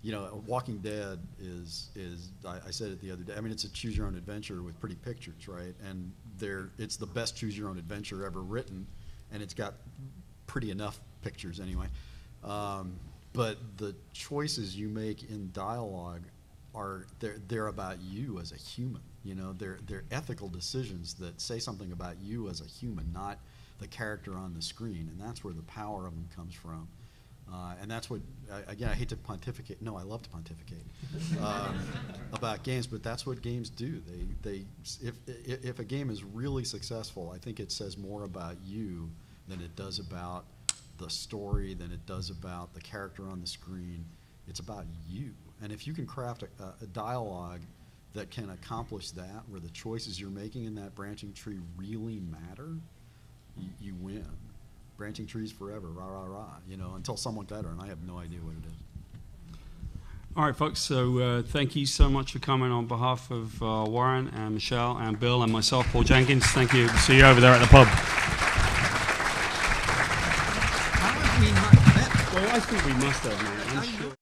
You know, Walking Dead is I said it the other day. I mean, it's a choose your own adventure with pretty pictures, right? And it's the best choose your own adventure ever written, and it's got pretty enough pictures anyway. But the choices you make in dialogue they're about you as a human. You know, they're ethical decisions that say something about you as a human, not the character on the screen, and that's where the power of them comes from. And that's what, again, I hate to pontificate. No, I love to pontificate about games, but that's what games do. If a game is really successful, I think it says more about you than it does about the story, than it does about the character on the screen. It's about you. And if you can craft a dialogue that can accomplish that, where the choices you're making in that branching tree really matter, you win. Branching trees forever, rah, rah, rah, you know, until someone better, and I have no idea what it is. All right, folks, so thank you so much for coming on behalf of Warren and Michelle and Bill and myself, Paul Jenkins. Thank you. See you over there at the pub. How have we not met? Well, I think we must have, man. I'm sure.